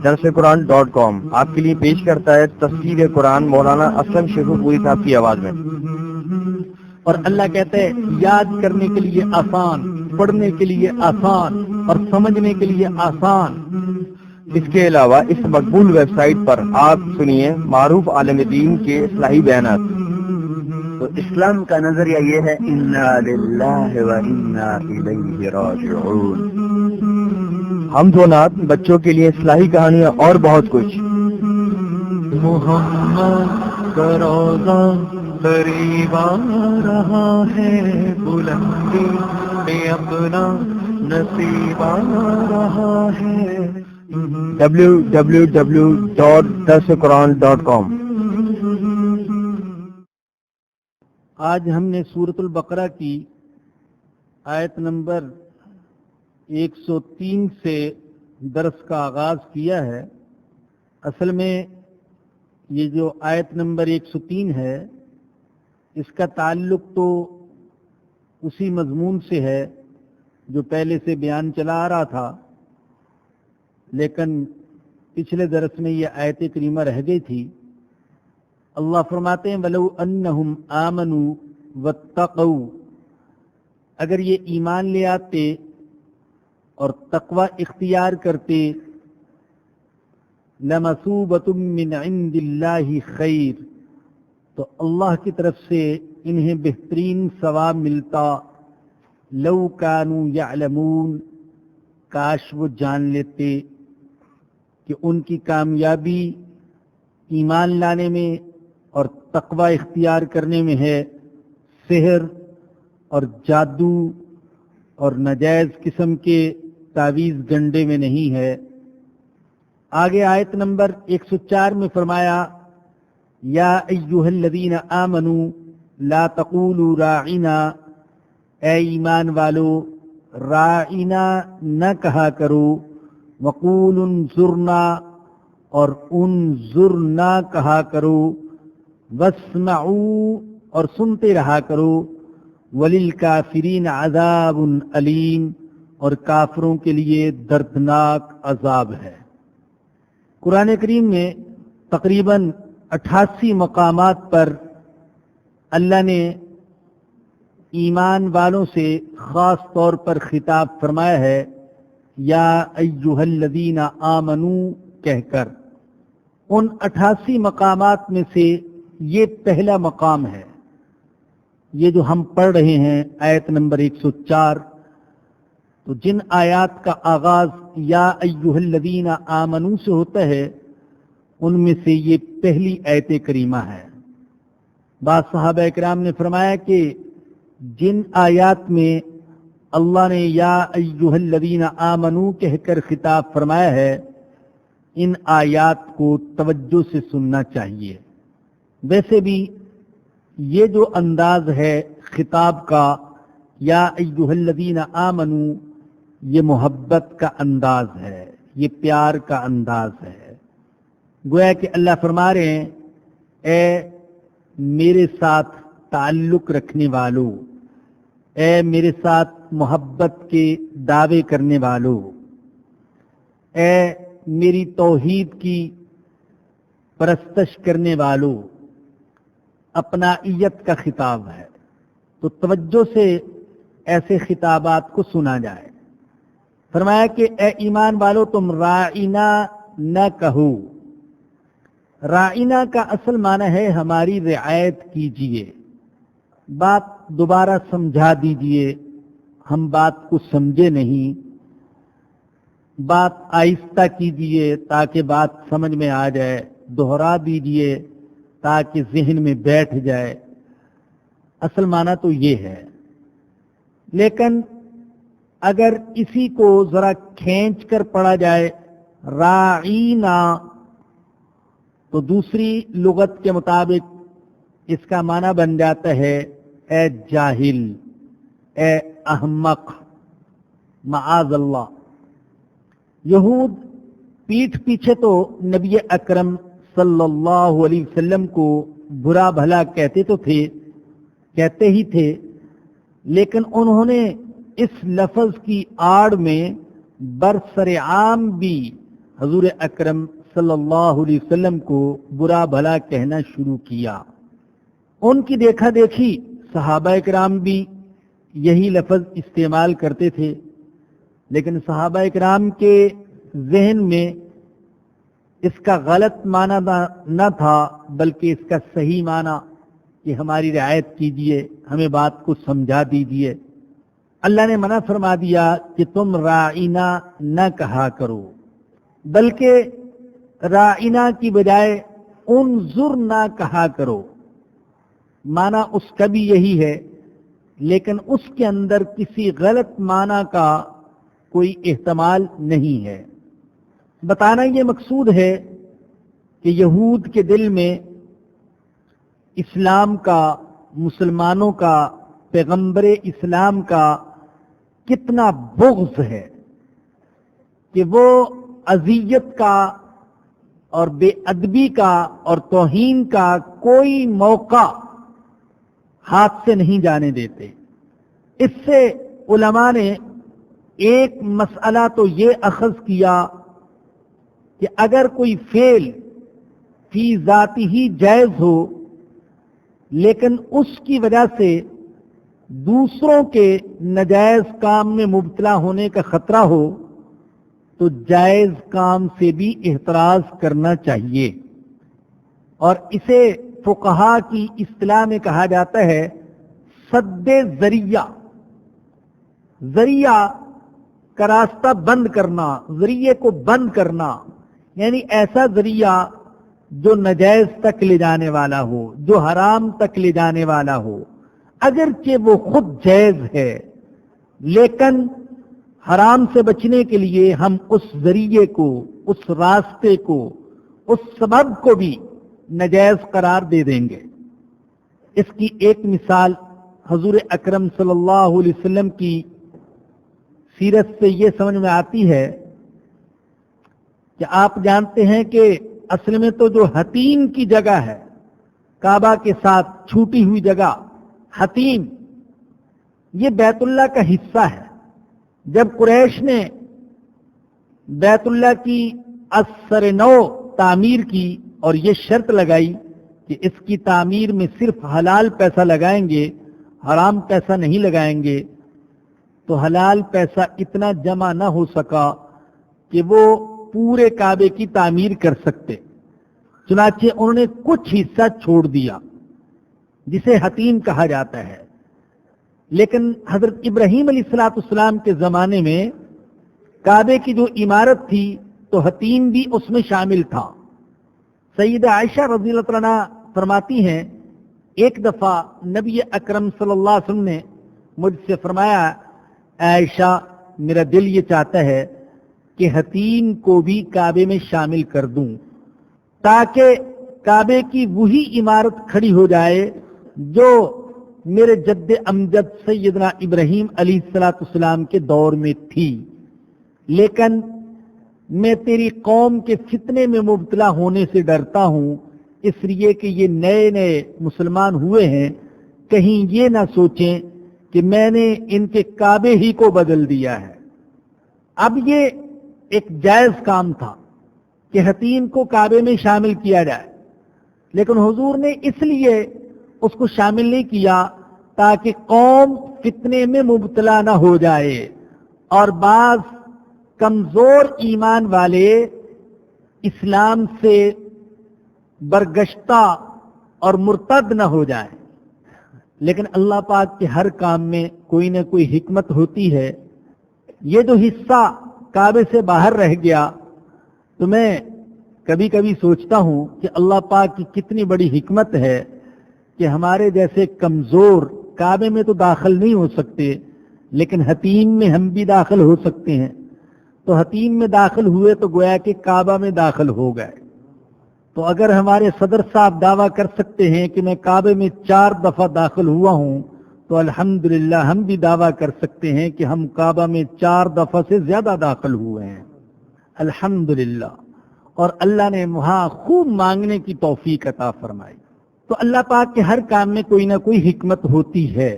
درسقرآن.com آپ کے لیے پیش کرتا ہے تفسیر قرآن مولانا اسلم شیخو پوری صاحب کی آواز میں۔ اور اللہ کہتا ہے یاد کرنے کے لیے آسان، پڑھنے کے لیے آسان اور سمجھنے کے لیے آسان۔ اس کے علاوہ اس مقبول ویب سائٹ پر آپ سنیے معروف عالم دین کے اصلاحی بیانات۔ تو اسلام کا نظریہ یہ ہے انا للہ و انا الیہ راجعون۔ حمد و نعت، بچوں کے لیے اصلاحی کہانیاں اور بہت کچھ۔ محمد کا روضہ قریب آ رہا ہے، بلندی میں اپنا نصیب آ رہا ہے۔ www.darsequran.com۔ آج ہم نے سورۃ البقرہ کی آیت نمبر 103 سے درس کا آغاز کیا ہے۔ اصل میں یہ جو آیت نمبر 103 ہے اس کا تعلق تو اسی مضمون سے ہے جو پہلے سے بیان چلا آ رہا تھا، لیکن پچھلے درس میں یہ آیت کریمہ رہ گئی تھی۔ اللہ فرماتے ہیں وَلَوْ أَنَّهُمْ آمَنُوا وَاتَّقَوْا، اگر یہ ایمان لے آتے اور تقوی اختیار کرتے، لَمَثُوبَةٌ مِّنْ عِنْدِ اللَّهِ خَيْرٌ، تو اللہ کی طرف سے انہیں بہترین ثواب ملتا۔ لَوْ كَانُوا يَعْلَمُونَ، کاش وہ جان لیتے کہ ان کی کامیابی ایمان لانے میں اور تقوی اختیار کرنے میں ہے، سحر اور جادو اور ناجائز قسم کے تعویذ گنڈے میں نہیں ہے۔ آگے آیت نمبر 104 میں فرمایا یا ایھا الذین آمنوا لا تقولوا راعنا، اے ایمان والو راعنا نہ کہا کرو، وقولوا انظرنا اور انظرنا کہا کرو، واسمعوا اور سنتے رہا کرو، وللکافرین عذاب علیم، اور کافروں کے لیے دردناک عذاب ہے۔ قرآن کریم میں تقریباً 88 مقامات پر اللہ نے ایمان والوں سے خاص طور پر خطاب فرمایا ہے یا ایھا الذین آمنوا کہہ کر۔ ان 88 مقامات میں سے یہ پہلا مقام ہے، یہ جو ہم پڑھ رہے ہیں آیت نمبر 104۔ تو جن آیات کا آغاز یا ایھا الذین آمنوا سے ہوتا ہے ان میں سے یہ پہلی آیت کریمہ ہے۔ بعض صحابہ اکرام نے فرمایا کہ جن آیات میں اللہ نے یا ایھا الذین آمنوا کہہ کر خطاب فرمایا ہے ان آیات کو توجہ سے سننا چاہیے۔ ویسے بھی یہ جو انداز ہے خطاب کا یا ایھا الذین آمنوا، یہ محبت کا انداز ہے، یہ پیار کا انداز ہے۔ گویا کہ اللہ فرما رہے ہیں اے میرے ساتھ تعلق رکھنے والوں، اے میرے ساتھ محبت کے دعوے کرنے والوں، اے میری توحید کی پرستش کرنے والوں، اپنائیت کا خطاب ہے، تو توجہ سے ایسے خطابات کو سنا جائے۔ فرمایا کہ اے ایمان والو تم راعنا نہ کہو۔ راعنا کا اصل معنی ہے ہماری رعایت کیجئے، بات دوبارہ سمجھا دیجئے، ہم بات کو سمجھے نہیں، بات آہستہ کیجئے تاکہ بات سمجھ میں آ جائے، دہرا دیجئے تاکہ ذہن میں بیٹھ جائے۔ اصل معنی تو یہ ہے، لیکن اگر اسی کو ذرا کھینچ کر پڑھا جائے راعینا تو دوسری لغت کے مطابق اس کا معنی بن جاتا ہے اے جاہل، اے احمق، معاذ اللہ۔ یہود پیٹھ پیچھے تو نبی اکرم صلی اللہ علیہ وسلم کو برا بھلا کہتے تو تھے، کہتے ہی تھے، لیکن انہوں نے اس لفظ کی آڑ میں برسر عام بھی حضور اکرم صلی اللہ علیہ وسلم کو برا بھلا کہنا شروع کیا۔ ان کی دیکھا دیکھی صحابہ کرام بھی یہی لفظ استعمال کرتے تھے، لیکن صحابہ کرام کے ذہن میں اس کا غلط معنی نہ تھا، بلکہ اس کا صحیح معنی کہ ہماری رعایت کیجیے، ہمیں بات کو سمجھا دیجیے۔ اللہ نے منع فرما دیا کہ تم راعینا نہ کہا کرو، بلکہ راعینا کی بجائے انظر نہ کہا کرو۔ معنی اس کا بھی یہی ہے، لیکن اس کے اندر کسی غلط معنی کا کوئی احتمال نہیں ہے۔ بتانا یہ مقصود ہے کہ یہود کے دل میں اسلام کا، مسلمانوں کا، پیغمبر اسلام کا کتنا بغض ہے کہ وہ اذیت کا اور بے ادبی کا اور توہین کا کوئی موقع ہاتھ سے نہیں جانے دیتے۔ اس سے علماء نے ایک مسئلہ تو یہ اخذ کیا کہ اگر کوئی فعل فی ذاتی ہی جائز ہو، لیکن اس کی وجہ سے دوسروں کے ناجائز کام میں مبتلا ہونے کا خطرہ ہو، تو جائز کام سے بھی احتراز کرنا چاہیے، اور اسے فقہا کی اصطلاح میں کہا جاتا ہے سد ذریعہ۔ ذریعہ کا راستہ بند کرنا، ذریعے کو بند کرنا، یعنی ایسا ذریعہ جو ناجائز تک لے جانے والا ہو، جو حرام تک لے جانے والا ہو، اگرچہ وہ خود جائز ہے، لیکن حرام سے بچنے کے لیے ہم اس ذریعے کو، اس راستے کو، اس سبب کو بھی ناجائز قرار دے دیں گے۔ اس کی ایک مثال حضور اکرم صلی اللہ علیہ وسلم کی سیرت سے یہ سمجھ میں آتی ہے کہ آپ جانتے ہیں کہ اصل میں تو جو حتیم کی جگہ ہے، کعبہ کے ساتھ چھوٹی ہوئی جگہ حتیم، یہ بیت اللہ کا حصہ ہے۔ جب قریش نے بیت اللہ کی اثر نو تعمیر کی اور یہ شرط لگائی کہ اس کی تعمیر میں صرف حلال پیسہ لگائیں گے، حرام پیسہ نہیں لگائیں گے، تو حلال پیسہ اتنا جمع نہ ہو سکا کہ وہ پورے کعبے کی تعمیر کر سکتے، چنانچہ انہوں نے کچھ حصہ چھوڑ دیا جسے حتیم کہا جاتا ہے۔ لیکن حضرت ابراہیم علیہ السلام کے زمانے میں کعبے کی جو عمارت تھی تو حتیم بھی اس میں شامل تھا۔ سیدہ عائشہ رضی اللہ عنہا فرماتی ہیں ایک دفعہ نبی اکرم صلی اللہ علیہ وسلم نے مجھ سے فرمایا، عائشہ میرا دل یہ چاہتا ہے کہ حتیم کو بھی کعبے میں شامل کر دوں، تاکہ کعبے کی وہی عمارت کھڑی ہو جائے جو میرے جد امجد سیدنا ابراہیم علیہ السلام کے دور میں تھی، لیکن میں تیری قوم کے فتنے میں مبتلا ہونے سے ڈرتا ہوں، اس لیے کہ یہ نئے نئے مسلمان ہوئے ہیں، کہیں یہ نہ سوچیں کہ میں نے ان کے کعبے ہی کو بدل دیا ہے۔ اب یہ ایک جائز کام تھا کہ حتیم کو کعبے میں شامل کیا جائے، لیکن حضور نے اس لیے اس کو شامل نہیں کیا تاکہ قوم فتنے میں مبتلا نہ ہو جائے اور بعض کمزور ایمان والے اسلام سے برگشتہ اور مرتد نہ ہو جائیں۔ لیکن اللہ پاک کے ہر کام میں کوئی نہ کوئی حکمت ہوتی ہے۔ یہ جو حصہ کعبے سے باہر رہ گیا تو میں کبھی کبھی سوچتا ہوں کہ اللہ پاک کی کتنی بڑی حکمت ہے کہ ہمارے جیسے کمزور کعبے میں تو داخل نہیں ہو سکتے، لیکن حتیم میں ہم بھی داخل ہو سکتے ہیں۔ تو حتیم میں داخل ہوئے تو گویا کہ کعبہ میں داخل ہو گئے۔ تو اگر ہمارے صدر صاحب دعویٰ کر سکتے ہیں کہ میں کعبے میں 4 دفعہ داخل ہوا ہوں، تو الحمدللہ ہم بھی دعویٰ کر سکتے ہیں کہ ہم کعبہ میں 4 دفعہ سے زیادہ داخل ہوئے ہیں، الحمدللہ۔ اور اللہ نے وہاں خوب مانگنے کی توفیق عطا فرمائی۔ تو اللہ پاک کے ہر کام میں کوئی نہ کوئی حکمت ہوتی ہے۔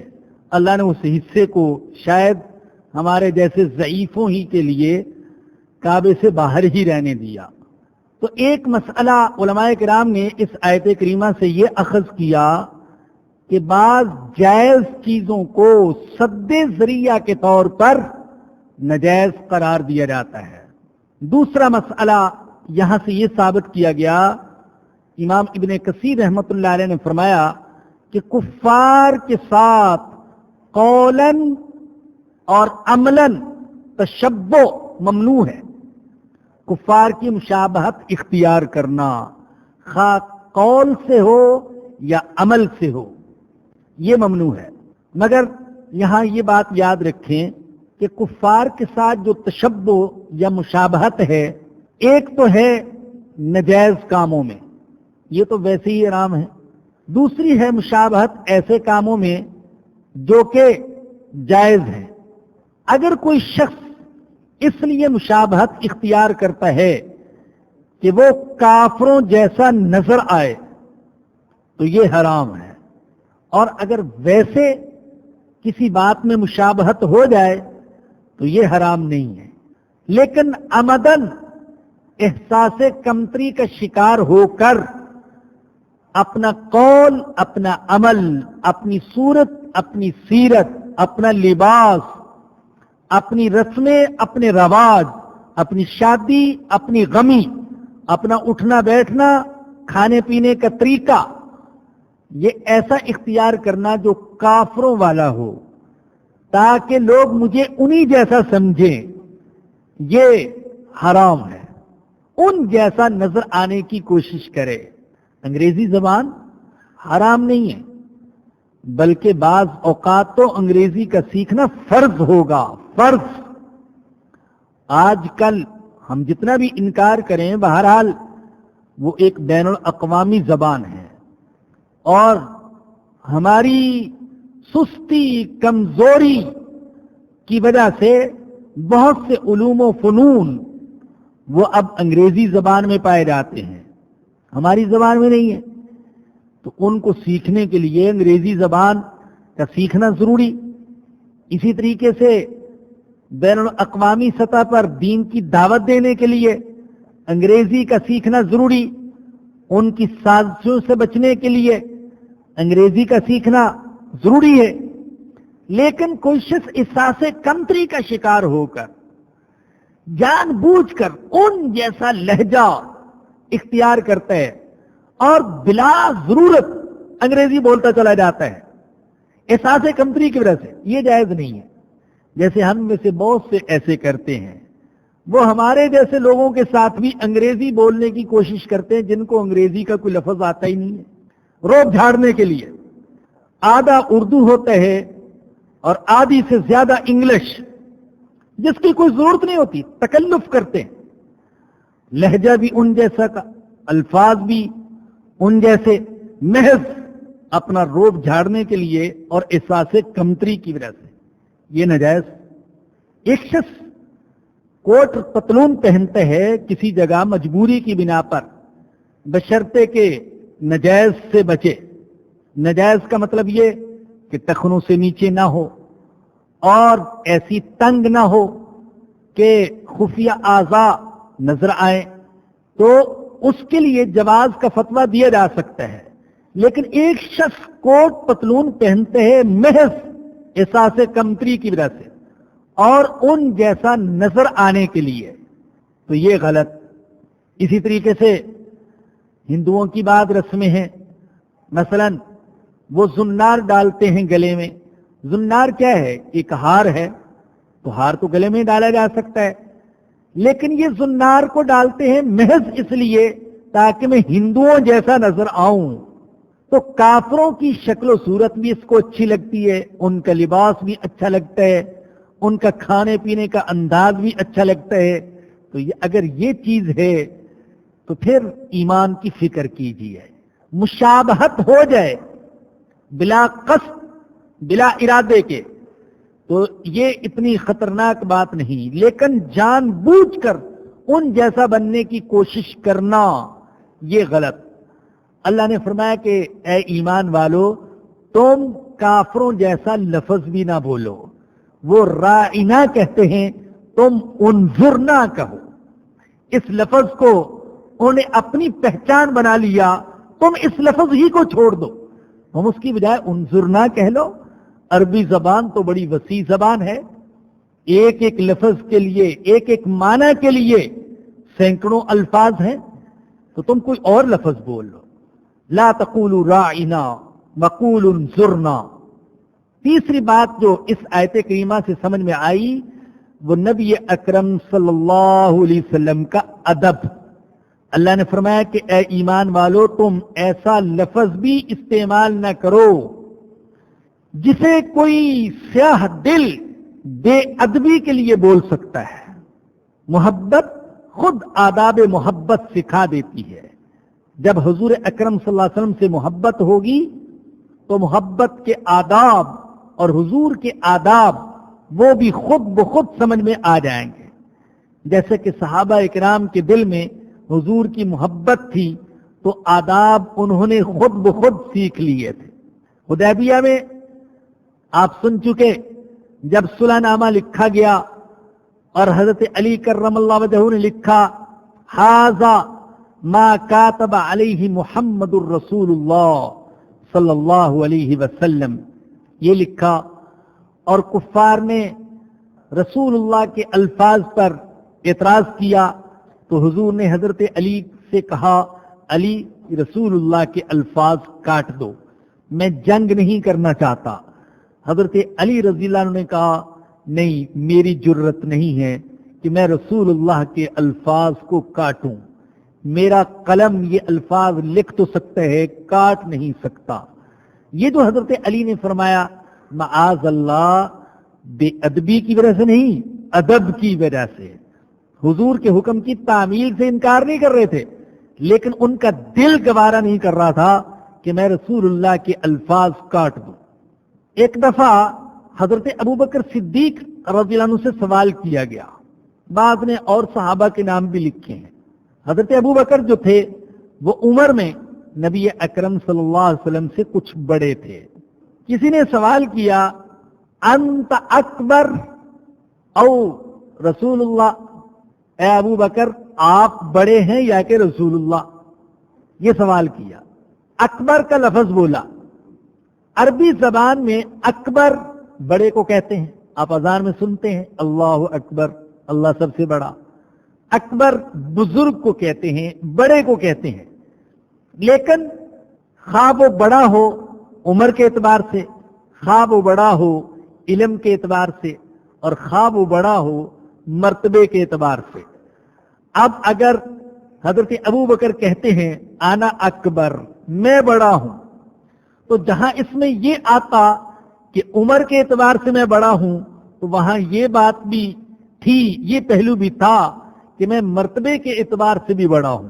اللہ نے اس حصے کو شاید ہمارے جیسے ضعیفوں ہی کے لیے کعبے سے باہر ہی رہنے دیا۔ تو ایک مسئلہ علماء کرام نے اس آیت کریمہ سے یہ اخذ کیا کہ بعض جائز چیزوں کو سد ذریعہ کے طور پر ناجائز قرار دیا جاتا ہے۔ دوسرا مسئلہ یہاں سے یہ ثابت کیا گیا، امام ابن کثیر رحمۃ اللہ علیہ نے فرمایا کہ کفار کے ساتھ قولاً اور عملاً تشبہ ممنوع ہے۔ کفار کی مشابہت اختیار کرنا خواہ قول سے ہو یا عمل سے ہو، یہ ممنوع ہے۔ مگر یہاں یہ بات یاد رکھیں کہ کفار کے ساتھ جو تشبہ یا مشابہت ہے، ایک تو ہے ناجائز کاموں میں، یہ تو ویسے ہی حرام ہے۔ دوسری ہے مشابہت ایسے کاموں میں جو کہ جائز ہے۔ اگر کوئی شخص اس لیے مشابہت اختیار کرتا ہے کہ وہ کافروں جیسا نظر آئے تو یہ حرام ہے، اور اگر ویسے کسی بات میں مشابہت ہو جائے تو یہ حرام نہیں ہے۔ لیکن عمدن احساس کمتری کا شکار ہو کر اپنا قول، اپنا عمل، اپنی صورت، اپنی سیرت، اپنا لباس، اپنی رسمیں، اپنے رواج، اپنی شادی، اپنی غمی، اپنا اٹھنا بیٹھنا، کھانے پینے کا طریقہ، یہ ایسا اختیار کرنا جو کافروں والا ہو تاکہ لوگ مجھے انہی جیسا سمجھیں، یہ حرام ہے۔ ان جیسا نظر آنے کی کوشش کرے۔ انگریزی زبان حرام نہیں ہے، بلکہ بعض اوقات تو انگریزی کا سیکھنا فرض ہوگا، فرض۔ آج کل ہم جتنا بھی انکار کریں، بہرحال وہ ایک بین الاقوامی زبان ہے، اور ہماری سستی، کمزوری کی وجہ سے بہت سے علوم و فنون وہ اب انگریزی زبان میں پائے جاتے ہیں، ہماری زبان میں نہیں ہے۔ تو ان کو سیکھنے کے لیے انگریزی زبان کا سیکھنا ضروری۔ اسی طریقے سے بین الاقوامی سطح پر دین کی دعوت دینے کے لیے انگریزی کا سیکھنا ضروری۔ ان کی سازشوں سے بچنے کے لیے انگریزی کا سیکھنا ضروری ہے۔ لیکن کوئی شخص احساس کمتری کا شکار ہو کر جان بوجھ کر ان جیسا لہجہ اختیار کرتا ہے اور بلا ضرورت انگریزی بولتا چلا جاتا ہے احساس کمتری کی وجہ سے، یہ جائز نہیں ہے۔ جیسے ہم میں سے بہت سے ایسے کرتے ہیں، وہ ہمارے جیسے لوگوں کے ساتھ بھی انگریزی بولنے کی کوشش کرتے ہیں جن کو انگریزی کا کوئی لفظ آتا ہی نہیں ہے، روب جھاڑنے کے لیے۔ آدھا اردو ہوتا ہے اور آدھی سے زیادہ انگلش، جس کی کوئی ضرورت نہیں ہوتی، تکلف کرتے ہیں۔ لہجہ بھی ان جیسا کا، الفاظ بھی ان جیسے، محض اپنا روب جھاڑنے کے لیے اور احساس کمتری کی وجہ سے، یہ ناجائز۔ ایک شخص کوٹ پتلون پہنتا ہے کسی جگہ مجبوری کی بنا پر، بشرطے کہ ناجائز سے بچے۔ ناجائز کا مطلب یہ کہ ٹخنوں سے نیچے نہ ہو اور ایسی تنگ نہ ہو کہ خفیہ اعضاء نظر آئیں، تو اس کے لیے جواز کا فتویٰ دیا جا سکتا ہے۔ لیکن ایک شخص کوٹ پتلون پہنتے ہیں محض احساس کمتری کی وجہ سے اور ان جیسا نظر آنے کے لیے، تو یہ غلط۔ اسی طریقے سے ہندوؤں کی بعض رسمیں ہیں، مثلا وہ زنار ڈالتے ہیں گلے میں۔ زنار کیا ہے؟ ایک ہار ہے، تو ہار تو گلے میں ڈالا جا سکتا ہے، لیکن یہ زنار کو ڈالتے ہیں محض اس لیے تاکہ میں ہندوؤں جیسا نظر آؤں۔ تو کافروں کی شکل و صورت بھی اس کو اچھی لگتی ہے، ان کا لباس بھی اچھا لگتا ہے، ان کا کھانے پینے کا انداز بھی اچھا لگتا ہے۔ تو اگر یہ چیز ہے تو پھر ایمان کی فکر کیجیے۔ مشابہت ہو جائے بلا قصد، بلا ارادے کے، تو یہ اتنی خطرناک بات نہیں، لیکن جان بوجھ کر ان جیسا بننے کی کوشش کرنا یہ غلط۔ اللہ نے فرمایا کہ اے ایمان والو، تم کافروں جیسا لفظ بھی نہ بولو۔ وہ رائنا کہتے ہیں، تم انظرنا کہو۔ اس لفظ کو انہوں نے اپنی پہچان بنا لیا، تم اس لفظ ہی کو چھوڑ دو، تم اس کی بجائے انظرنا کہہ لو۔ عربی زبان تو بڑی وسیع زبان ہے، ایک ایک لفظ کے لیے، ایک ایک معنی کے لیے سینکڑوں الفاظ ہیں، تو تم کوئی اور لفظ بول لو۔ لا تقولوا راعنا وقولوا انظرنا۔ تیسری بات جو اس آیت کریمہ سے سمجھ میں آئی وہ نبی اکرم صلی اللہ علیہ وسلم کا ادب۔ اللہ نے فرمایا کہ اے ایمان والو، تم ایسا لفظ بھی استعمال نہ کرو جسے کوئی سیاہ دل بے ادبی کے لیے بول سکتا ہے۔ محبت خود آداب محبت سکھا دیتی ہے۔ جب حضور اکرم صلی اللہ علیہ وسلم سے محبت ہوگی تو محبت کے آداب اور حضور کے آداب وہ بھی خود بخود سمجھ میں آ جائیں گے۔ جیسے کہ صحابہ اکرام کے دل میں حضور کی محبت تھی تو آداب انہوں نے خود بخود سیکھ لیے تھے۔ حدیبیہ میں آپ سن چکے، جب صلح نامہ لکھا گیا اور حضرت علی کرم اللہ وجہہ نے لکھا ھذا ما کاتب علیہ محمد الرسول اللہ صلی اللہ علیہ وسلم، یہ لکھا، اور کفار نے رسول اللہ کے الفاظ پر اعتراض کیا تو حضور نے حضرت علی سے کہا علی رسول اللہ کے الفاظ کاٹ دو، میں جنگ نہیں کرنا چاہتا۔ حضرت علی رضی اللہ عنہ نے کہا نہیں، میری جرت نہیں ہے کہ میں رسول اللہ کے الفاظ کو کاٹوں، میرا قلم یہ الفاظ لکھ تو سکتا ہے، کاٹ نہیں سکتا۔ یہ جو حضرت علی نے فرمایا معاذ اللہ، بے ادبی کی وجہ سے نہیں، ادب کی وجہ سے۔ حضور کے حکم کی تعمیل سے انکار نہیں کر رہے تھے، لیکن ان کا دل گوارا نہیں کر رہا تھا کہ میں رسول اللہ کے الفاظ کاٹ دوں۔ ایک دفعہ حضرت ابوبکر صدیق رضی اللہ عنہ سے سوال کیا گیا، بعض نے اور صحابہ کے نام بھی لکھے ہیں۔ حضرت ابوبکر جو تھے وہ عمر میں نبی اکرم صلی اللہ علیہ وسلم سے کچھ بڑے تھے۔ کسی نے سوال کیا انت اکبر او رسول اللہ، اے ابو بکر آپ بڑے ہیں یا کہ رسول اللہ؟ یہ سوال کیا، اکبر کا لفظ بولا۔ عربی زبان میں اکبر بڑے کو کہتے ہیں، آپ اذان میں سنتے ہیں اللہ اکبر، اللہ سب سے بڑا۔ اکبر بزرگ کو کہتے ہیں، بڑے کو کہتے ہیں، لیکن خواہ وہ بڑا ہو عمر کے اعتبار سے، خواہ وہ بڑا ہو علم کے اعتبار سے، اور خواہ وہ بڑا ہو مرتبے کے اعتبار سے۔ اب اگر حضرت ابو بکر کہتے ہیں انا اکبر، میں بڑا ہوں، تو جہاں اس میں یہ آتا کہ عمر کے اعتبار سے میں بڑا ہوں، تو وہاں یہ بات بھی تھی، یہ پہلو بھی تھا کہ میں مرتبے کے اعتبار سے بھی بڑا ہوں۔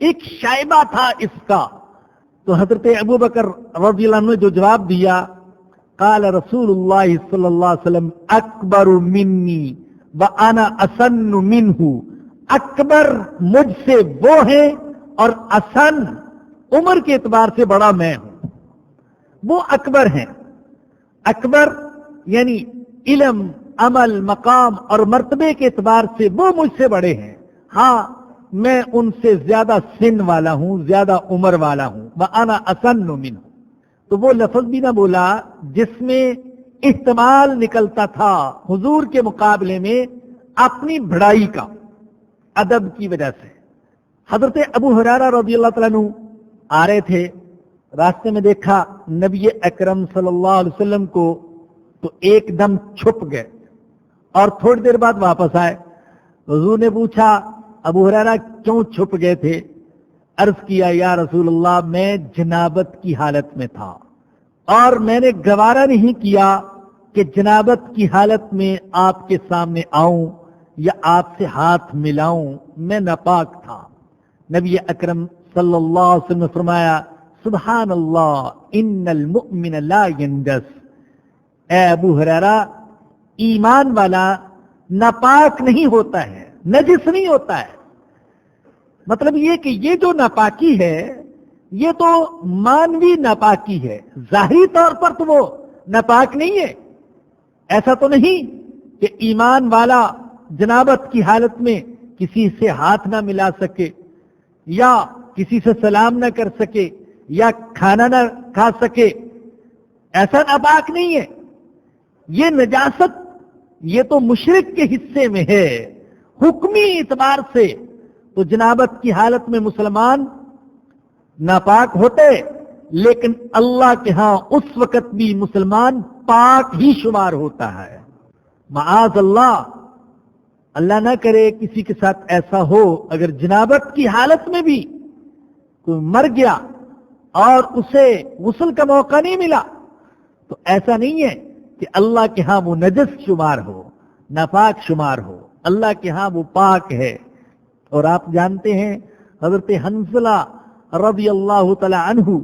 ایک شائبہ تھا اس کا، تو حضرت ابو بکر رضی اللہ عنہ نے جو جواب دیا قال رسول اللہ صلی اللہ علیہ وسلم اکبر منی وانا اسن منہ، اکبر مجھ سے وہ ہے اور اسن عمر کے اعتبار سے بڑا میں ہوں۔ وہ اکبر ہیں، اکبر یعنی علم، عمل، مقام اور مرتبے کے اعتبار سے وہ مجھ سے بڑے ہیں، ہاں میں ان سے زیادہ سن والا ہوں، زیادہ عمر والا ہوں۔ وَأَنَا أَسَنُّ مِنْهُ، تو وہ لفظ بھی نہ بولا جس میں احتمال نکلتا تھا حضور کے مقابلے میں اپنی بڑائی کا، ادب کی وجہ سے۔ حضرت ابو ہریرہ رضی اللہ تعالیٰ عنہ آ رہے تھے، راستے میں دیکھا نبی اکرم صلی اللہ علیہ وسلم کو، تو ایک دم چھپ گئے اور تھوڑی دیر بعد واپس آئے۔ حضور نے پوچھا ابو ہریرہ کیوں چھپ گئے تھے؟ عرض کیا یا رسول اللہ میں جنابت کی حالت میں تھا اور میں نے گوارا نہیں کیا کہ جنابت کی حالت میں آپ کے سامنے آؤں یا آپ سے ہاتھ ملاؤں، میں ناپاک تھا۔ نبی اکرم صلی اللہ علیہ وسلم نے فرمایا سبحان اللہ ان المؤمن لا ینجس، اے ابو ہریرہ ایمان والا ناپاک نہیں ہوتا ہے، نجس نہیں ہوتا ہے۔ مطلب یہ کہ یہ جو ناپاکی ہے یہ تو مانوی ناپاکی ہے، ظاہری طور پر تو وہ ناپاک نہیں ہے۔ ایسا تو نہیں کہ ایمان والا جنابت کی حالت میں کسی سے ہاتھ نہ ملا سکے یا کسی سے سلام نہ کر سکے یا کھانا نہ کھا سکے، ایسا ناپاک نہیں ہے. یہ نجاست یہ تو مشرک کے حصے میں ہے. حکمی اعتبار سے تو جنابت کی حالت میں مسلمان ناپاک ہوتے، لیکن اللہ کے ہاں اس وقت بھی مسلمان پاک ہی شمار ہوتا ہے. معاذ اللہ، اللہ نہ کرے کسی کے ساتھ ایسا ہو، اگر جنابت کی حالت میں بھی کوئی مر گیا اور اسے غسل کا موقع نہیں ملا تو ایسا نہیں ہے کہ اللہ کے ہاں وہ نجس شمار ہو، ناپاک شمار ہو. اللہ کے ہاں وہ پاک ہے. اور آپ جانتے ہیں حضرت حنظلہ رضی اللہ تعالی عنہ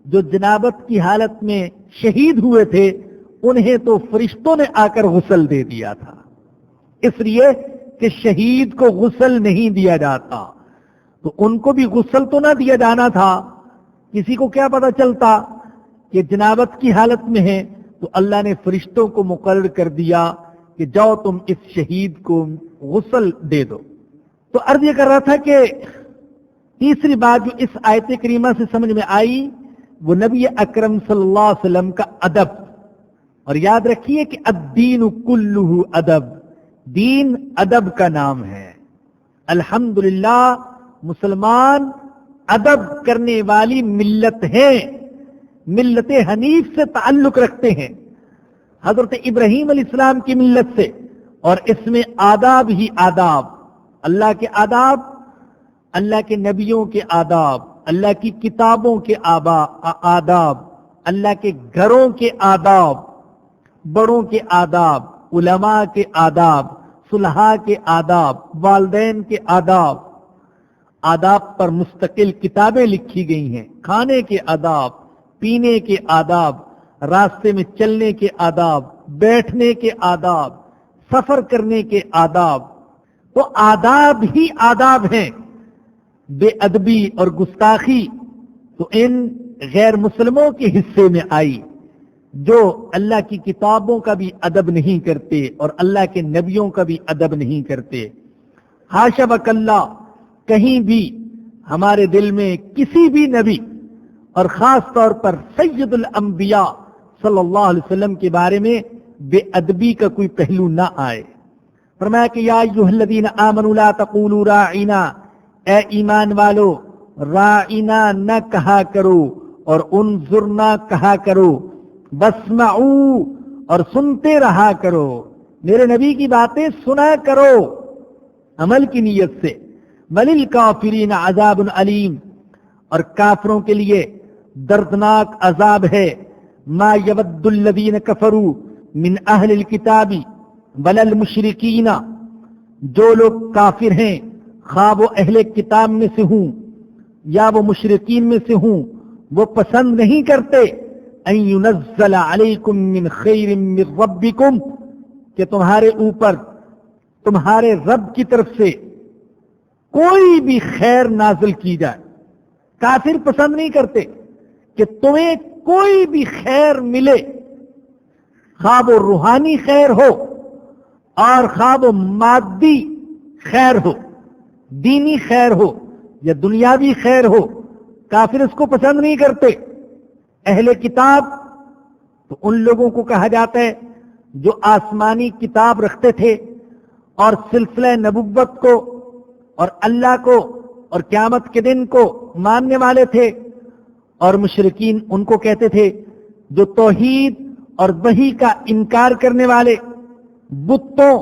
جو جنابت کی حالت میں شہید ہوئے تھے، انہیں تو فرشتوں نے آ کر غسل دے دیا تھا، اس لیے کہ شہید کو غسل نہیں دیا جاتا. تو ان کو بھی غسل تو نہ دیا جانا تھا. کسی کو کیا پتا چلتا کہ جنابت کی حالت میں ہے، تو اللہ نے فرشتوں کو مقرر کر دیا کہ جاؤ تم اس شہید کو غسل دے دو. تو عرض یہ کر رہا تھا کہ تیسری بات جو اس آیت کریمہ سے سمجھ میں آئی وہ نبی اکرم صلی اللہ علیہ وسلم کا ادب. اور یاد رکھیے کہ الدین کلہ ادب، دین ادب کا نام ہے. الحمدللہ مسلمان ادب کرنے والی ملت ہے، ملت حنیف سے تعلق رکھتے ہیں، حضرت ابراہیم علیہ السلام کی ملت سے. اور اس میں آداب ہی آداب، اللہ کے آداب، اللہ کے نبیوں کے آداب، اللہ کی کتابوں کے آداب، اللہ کے گھروں کے آداب، بڑوں کے آداب، علماء کے آداب، صلحاء کے آداب، والدین کے آداب. آداب پر مستقل کتابیں لکھی گئی ہیں. کھانے کے آداب، پینے کے آداب، راستے میں چلنے کے آداب، بیٹھنے کے آداب، سفر کرنے کے آداب. تو آداب ہی آداب ہیں. بے ادبی اور گستاخی تو ان غیر مسلموں کے حصے میں آئی جو اللہ کی کتابوں کا بھی ادب نہیں کرتے اور اللہ کے نبیوں کا بھی ادب نہیں کرتے. حاشا وکلا، کہیں بھی ہمارے دل میں کسی بھی نبی اور خاص طور پر سید الانبیاء صلی اللہ علیہ وسلم کے بارے میں بے ادبی کا کوئی پہلو نہ آئے. فرمایا کہ یا ایھا الذین آمنوا لا تقولوا راعنا، اے ایمان والو راعنا نہ کہا کرو اور انظرنا کہا کرو، واسمعوا اور سنتے رہا کرو، میرے نبی کی باتیں سنا کرو عمل کی نیت سے. وللکافرین عذاب علیم، اور کافروں کے لیے دردناک عذاب ہے. ما یود الذین کفروا من اہل الکتاب ولا المشرکین، جو لوگ کافر ہیں خواہ وہ اہل کتاب میں سے ہوں یا وہ مشرکین میں سے ہوں، وہ پسند نہیں کرتے ان ينزل علیکم من خیر من ربکم، کہ تمہارے اوپر تمہارے رب کی طرف سے کوئی بھی خیر نازل کی جائے. کافر پسند نہیں کرتے کہ تمہیں کوئی بھی خیر ملے، خواہ وہ روحانی خیر ہو اور خواہ وہ مادی خیر ہو، دینی خیر ہو یا دنیاوی خیر ہو، کافر اس کو پسند نہیں کرتے. اہل کتاب تو ان لوگوں کو کہا جاتا ہے جو آسمانی کتاب رکھتے تھے اور سلسلہ نبوت کو اور اللہ کو اور قیامت کے دن کو ماننے والے تھے. اور مشرکین ان کو کہتے تھے جو توحید اور وحی کا انکار کرنے والے، بتوں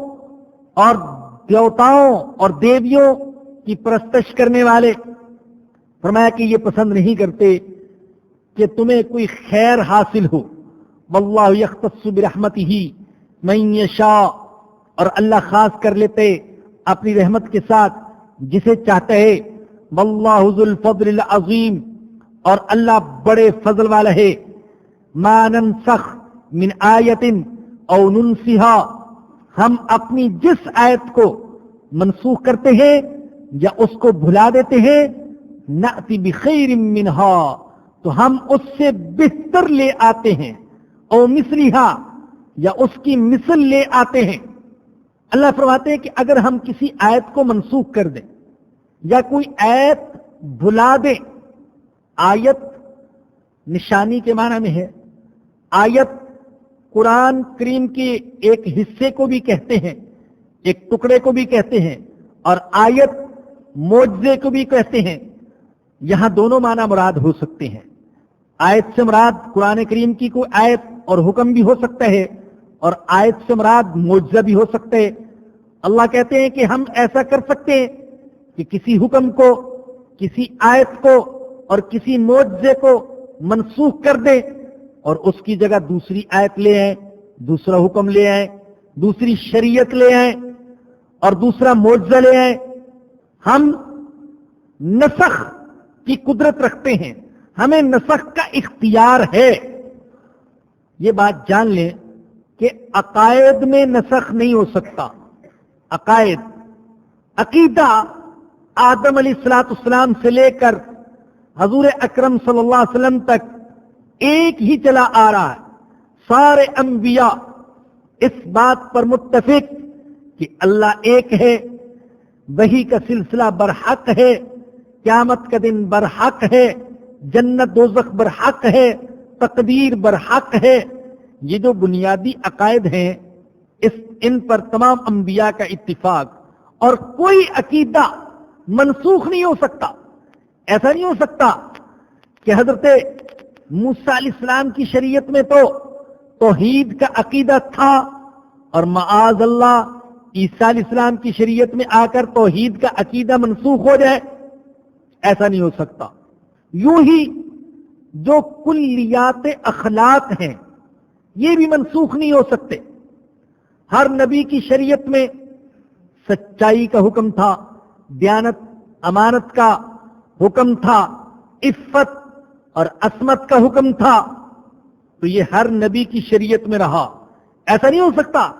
اور دیوتاؤں اور دیویوں کی پرستش کرنے والے. فرمایا کہ یہ پسند نہیں کرتے کہ تمہیں کوئی خیر حاصل ہو. واللہ یختص برحمتہ من یشاء، اور اللہ خاص کر لیتے اپنی رحمت کے ساتھ جسے چاہتا ہے. واللہ ذو الفضل العظیم، اور اللہ بڑے فضل والا ہے. ما ننسخ من آیت او ننسها، ہم اپنی جس آیت کو منسوخ کرتے ہیں یا اس کو بھلا دیتے ہیں، نأتی بخیر منہا، تو ہم اس سے بہتر لے آتے ہیں، او مثلہا، یا اس کی مثل لے آتے ہیں. اللہ فرماتے ہیں کہ اگر ہم کسی آیت کو منسوخ کر دیں یا کوئی آیت بھلا دیں، آیت نشانی کے معنی میں ہے، آیت قرآن کریم کے ایک حصے کو بھی کہتے ہیں، ایک ٹکڑے کو بھی کہتے ہیں، اور آیت معجزے کو بھی کہتے ہیں۔ یہاں دونوں معنی مراد ہو سکتے ہیں۔ آیت سے مراد قرآن کریم کی کوئی آیت اور حکم بھی ہو سکتا ہے، اور آیت سے مراد معجزہ بھی ہو سکتا ہے۔ اللہ کہتے ہیں کہ ہم ایسا کر سکتے ہیں کہ کسی حکم کو، کسی آیت کو اور کسی معجزے کو منسوخ کر دیں اور اس کی جگہ دوسری آیت لے آئیں، دوسرا حکم لے آئیں، دوسری شریعت لے آئیں اور دوسرا معجزہ لے آئیں۔ ہم نسخ کی قدرت رکھتے ہیں، ہمیں نسخ کا اختیار ہے۔ یہ بات جان لیں کہ عقائد میں نسخ نہیں ہو سکتا۔ عقائد، عقیدہ آدم علیہ السلام سے لے کر حضور اکرم صلی اللہ علیہ وسلم تک ایک ہی چلا آ رہا ہے۔ سارے انبیاء اس بات پر متفق کہ اللہ ایک ہے، وحی کا سلسلہ برحق ہے، قیامت کا دن برحق ہے، جنت دوزخ برحق ہے، تقدیر برحق ہے۔ یہ جو بنیادی عقائد ہیں ان پر تمام انبیاء کا اتفاق، اور کوئی عقیدہ منسوخ نہیں ہو سکتا۔ ایسا نہیں ہو سکتا کہ حضرت موسیٰ علیہ السلام کی شریعت میں تو توحید کا عقیدہ تھا اور معاذ اللہ عیسیٰ علیہ السلام کی شریعت میں آ کر توحید کا عقیدہ منسوخ ہو جائے، ایسا نہیں ہو سکتا۔ یوں ہی جو کلیات اخلاق ہیں یہ بھی منسوخ نہیں ہو سکتے۔ ہر نبی کی شریعت میں سچائی کا حکم تھا، دیانت امانت کا حکم تھا، عفت اور عصمت کا حکم تھا، تو یہ ہر نبی کی شریعت میں رہا۔ ایسا نہیں ہو سکتا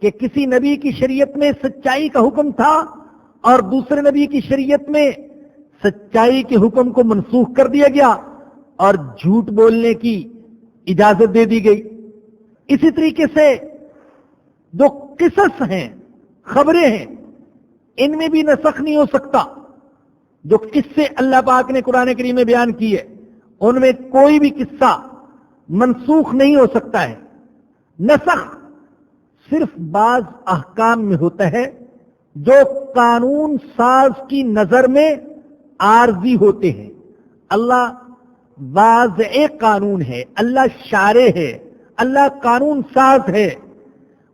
کہ کسی نبی کی شریعت میں سچائی کا حکم تھا اور دوسرے نبی کی شریعت میں سچائی کے حکم کو منسوخ کر دیا گیا اور جھوٹ بولنے کی اجازت دے دی گئی۔ اسی طریقے سے جو قصص ہیں، خبریں ہیں، ان میں بھی نسخ نہیں ہو سکتا۔ جو قصے اللہ پاک نے قرآن کریم میں بیان کیے ان میں کوئی بھی قصہ منسوخ نہیں ہو سکتا ہے۔ نسخ صرف بعض احکام میں ہوتا ہے جو قانون ساز کی نظر میں عارضی ہوتے ہیں۔ اللہ واضع قانون ہے، اللہ شارع ہے، اللہ قانون ساز ہے،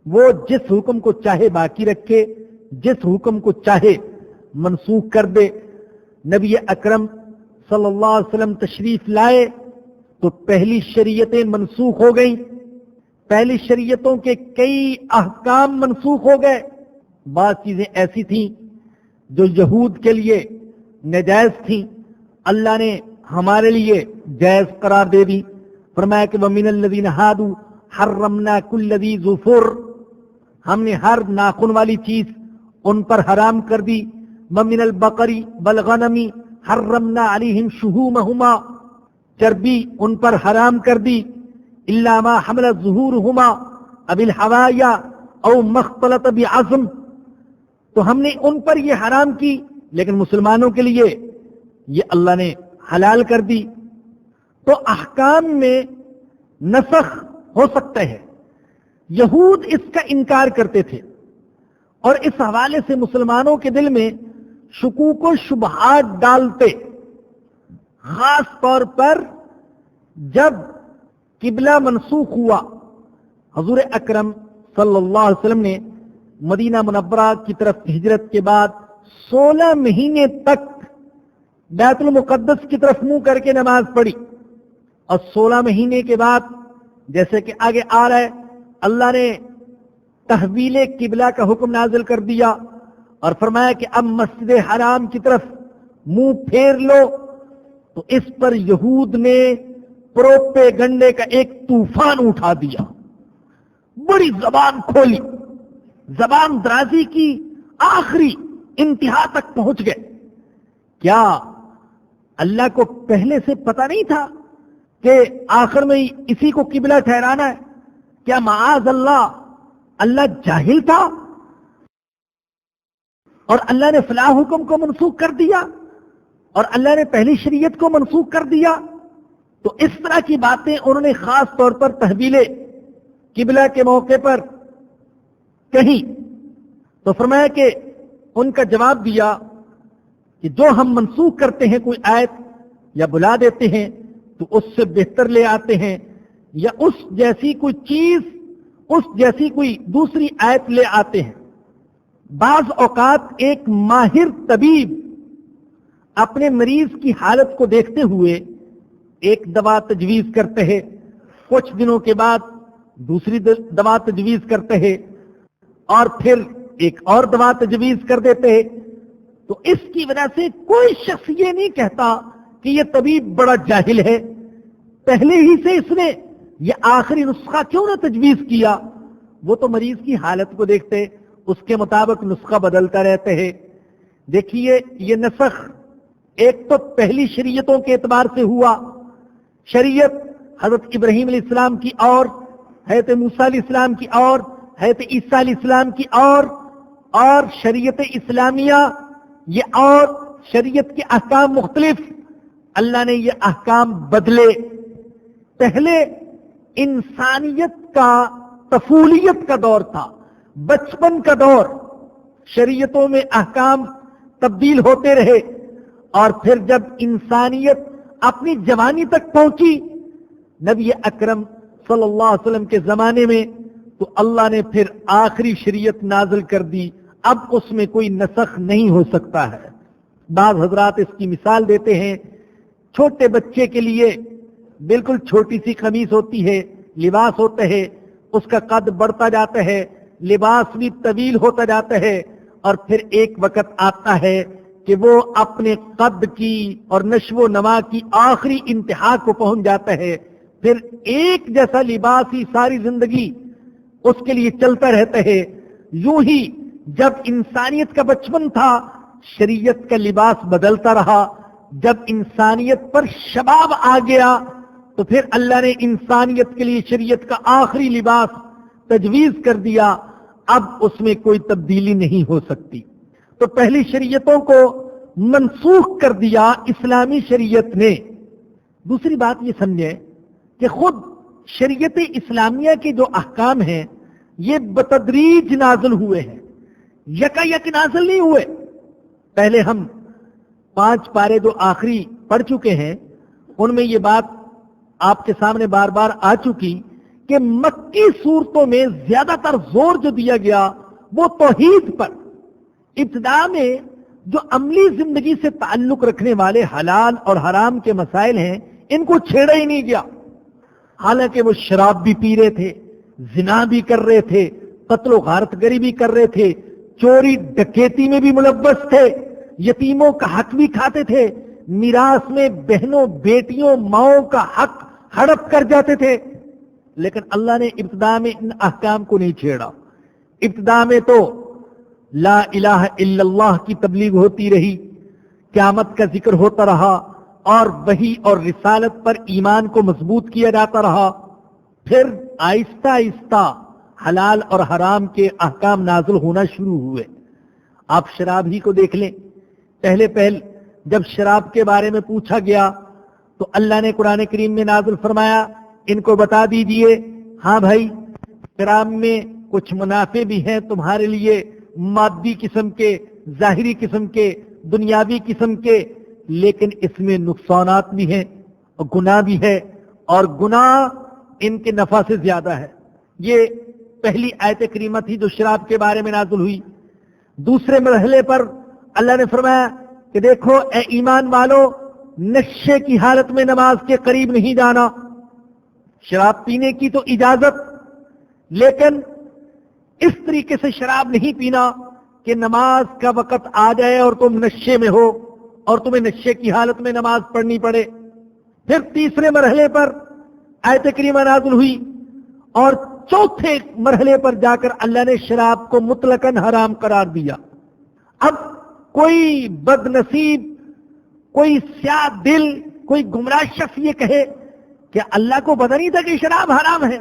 وہ جس حکم کو چاہے باقی رکھے، جس حکم کو چاہے منسوخ کر دے۔ نبی اکرم صلی اللہ علیہ وسلم تشریف لائے تو پہلی شریعتیں منسوخ ہو گئیں، پہلی شریعتوں کے کئی احکام منسوخ ہو گئے۔ بعض چیزیں ایسی تھیں جو یہود کے لیے ناجائز تھیں، اللہ نے ہمارے لیے جائز قرار دے دی۔ فرمایا کہ وَمِنَ الَّذِينَ هَادُوا حَرَّمْنَا كُلَّ ذِي ظُفُرٍ، ہم نے ہر ناخن والی چیز ان پر حرام کر دی۔ وَمِنَ الْبَقَرِ وَالْغَنَمِ حَرَّمْنَا عَلَيْهِمْ شُحُومَهُمَا، چربی ان پر حرام کر دی۔ إِلَّا مَا حَمَلَتْ ظُهُورُهُمَا أَوِ الْحَوَايَا أَوْ مَا اخْتَلَطَ بِعَظْمٍ، تو ہم نے ان پر یہ حرام کی لیکن مسلمانوں کے لیے یہ اللہ نے حلال کر دی۔ تو احکام میں نسخ ہو سکتا ہے۔ یہود اس کا انکار کرتے تھے اور اس حوالے سے مسلمانوں کے دل میں شکوک و شبہات ڈالتے، خاص طور پر جب قبلہ منسوخ ہوا۔ حضور اکرم صلی اللہ علیہ وسلم نے مدینہ منورہ کی طرف ہجرت کے بعد 16 مہینے تک بیت المقدس کی طرف منہ کر کے نماز پڑھی، اور 16 مہینے کے بعد جیسے کہ آگے آ رہا ہے اللہ نے تحویل قبلہ کا حکم نازل کر دیا اور فرمایا کہ اب مسجد حرام کی طرف منہ پھیر لو۔ تو اس پر یہود نے پروپیگنڈے کا ایک طوفان اٹھا دیا، بڑی زبان کھولی، زبان درازی کی آخری انتہا تک پہنچ گئے۔ کیا اللہ کو پہلے سے پتہ نہیں تھا کہ آخر میں اسی کو قبلہ ٹھہرانا ہے؟ کیا معاذ اللہ اللہ جاہل تھا؟ اور اللہ نے فلاں حکم کو منسوخ کر دیا اور اللہ نے پہلی شریعت کو منسوخ کر دیا. تو اس طرح کی باتیں انہوں نے خاص طور پر تحویل قبلہ کے موقع پر کہیں. تو فرمایا کہ ان کا جواب دیا کہ جو ہم منسوخ کرتے ہیں کوئی آیت یا بلا دیتے ہیں تو اس سے بہتر لے آتے ہیں, یا اس جیسی کوئی چیز, اس جیسی کوئی دوسری آیت لے آتے ہیں. بعض اوقات ایک ماہر طبیب اپنے مریض کی حالت کو دیکھتے ہوئے ایک دوا تجویز کرتے ہیں, کچھ دنوں کے بعد دوسری دوا تجویز کرتے ہیں, اور پھر ایک اور دوا تجویز کر دیتے ہیں. تو اس کی وجہ سے کوئی شخص یہ نہیں کہتا کہ یہ طبیب بڑا جاہل ہے, پہلے ہی سے اس نے یہ آخری نسخہ کیوں نہ تجویز کیا. وہ تو مریض کی حالت کو دیکھتے, اس کے مطابق نسخہ بدلتا رہتے ہیں. دیکھیے یہ نسخ ایک تو پہلی شریعتوں کے اعتبار سے ہوا, شریعت حضرت ابراہیم علیہ السلام کی اور, حضرت موسیٰ علیہ السلام کی اور, حضرت عیسیٰ علیہ السلام کی اور شریعت اسلامیہ یہ اور, شریعت کے احکام مختلف. اللہ نے یہ احکام بدلے. پہلے انسانیت کا طفولیت کا دور تھا, بچپن کا دور, شریعتوں میں احکام تبدیل ہوتے رہے, اور پھر جب انسانیت اپنی جوانی تک پہنچی نبی اکرم صلی اللہ علیہ وسلم کے زمانے میں, تو اللہ نے پھر آخری شریعت نازل کر دی. اب اس میں کوئی نسخ نہیں ہو سکتا ہے. بعض حضرات اس کی مثال دیتے ہیں, چھوٹے بچے کے لیے بالکل چھوٹی سی قمیص ہوتی ہے, لباس ہوتا ہے, اس کا قد بڑھتا جاتا ہے, لباس بھی طویل ہوتا جاتا ہے, اور پھر ایک وقت آتا ہے کہ وہ اپنے قد کی اور نشو و نما کی آخری انتہا کو پہنچ جاتا ہے. پھر ایک جیسا لباس ہی ساری زندگی اس کے لیے چلتا رہتا ہے. یوں ہی جب انسانیت کا بچپن تھا شریعت کا لباس بدلتا رہا, جب انسانیت پر شباب آ گیا تو پھر اللہ نے انسانیت کے لیے شریعت کا آخری لباس تجویز کر دیا. اب اس میں کوئی تبدیلی نہیں ہو سکتی. تو پہلی شریعتوں کو منسوخ کر دیا اسلامی شریعت نے. دوسری بات یہ سمجھیں کہ خود شریعت اسلامیہ کے جو احکام ہیں یہ بتدریج نازل ہوئے ہیں, یکا یک نازل نہیں ہوئے. پہلے ہم 5 پارے جو آخری پڑھ چکے ہیں ان میں یہ بات آپ کے سامنے بار بار آ چکی کہ مکی صورتوں میں زیادہ تر زور جو دیا گیا وہ توحید پر. ابتدا میں جو عملی زندگی سے تعلق رکھنے والے حلال اور حرام کے مسائل ہیں ان کو چھیڑا ہی نہیں گیا. حالانکہ وہ شراب بھی پی رہے تھے, زنا بھی کر رہے تھے, قتل و غارت گری بھی کر رہے تھے, چوری ڈکیتی میں بھی ملوث تھے, یتیموں کا حق بھی کھاتے تھے, میراث میں بہنوں بیٹیوں ماؤں کا حق ہڑپ کر جاتے تھے. لیکن اللہ نے ابتدا میں ان احکام کو نہیں چھیڑا. ابتدا میں تو لا الہ الا اللہ کی تبلیغ ہوتی رہی, قیامت کا ذکر ہوتا رہا, اور وحی اور رسالت پر ایمان کو مضبوط کیا جاتا رہا. پھر آہستہ آہستہ حلال اور حرام کے احکام نازل ہونا شروع ہوئے. آپ شراب ہی کو دیکھ لیں, پہلے جب شراب کے بارے میں پوچھا گیا تو اللہ نے قرآن کریم میں نازل فرمایا ان کو بتا دیجئے ہاں بھائی شراب میں کچھ منافع بھی ہیں تمہارے لیے, مادی قسم کے, ظاہری قسم کے, دنیاوی قسم کے, لیکن اس میں نقصانات بھی ہیں اور گناہ بھی ہے, اور گناہ ان کے نفع سے زیادہ ہے. یہ پہلی آیت کریمہ تھی جو شراب کے بارے میں نازل ہوئی. دوسرے مرحلے پر اللہ نے فرمایا کہ دیکھو اے ایمان والو, نشے کی حالت میں نماز کے قریب نہیں جانا. شراب پینے کی تو اجازت, لیکن اس طریقے سے شراب نہیں پینا کہ نماز کا وقت آ جائے اور تم نشے میں ہو اور تمہیں نشے کی حالت میں نماز پڑھنی پڑے. پھر تیسرے مرحلے پر آیت کریمہ نازل ہوئی, اور چوتھے مرحلے پر جا کر اللہ نے شراب کو مطلقاً حرام قرار دیا. اب کوئی بد نصیب, کوئی سیاہ دل, کوئی گمراہ شخص یہ کہے کہ اللہ کو پتہ نہیں تھا کہ شراب حرام ہے,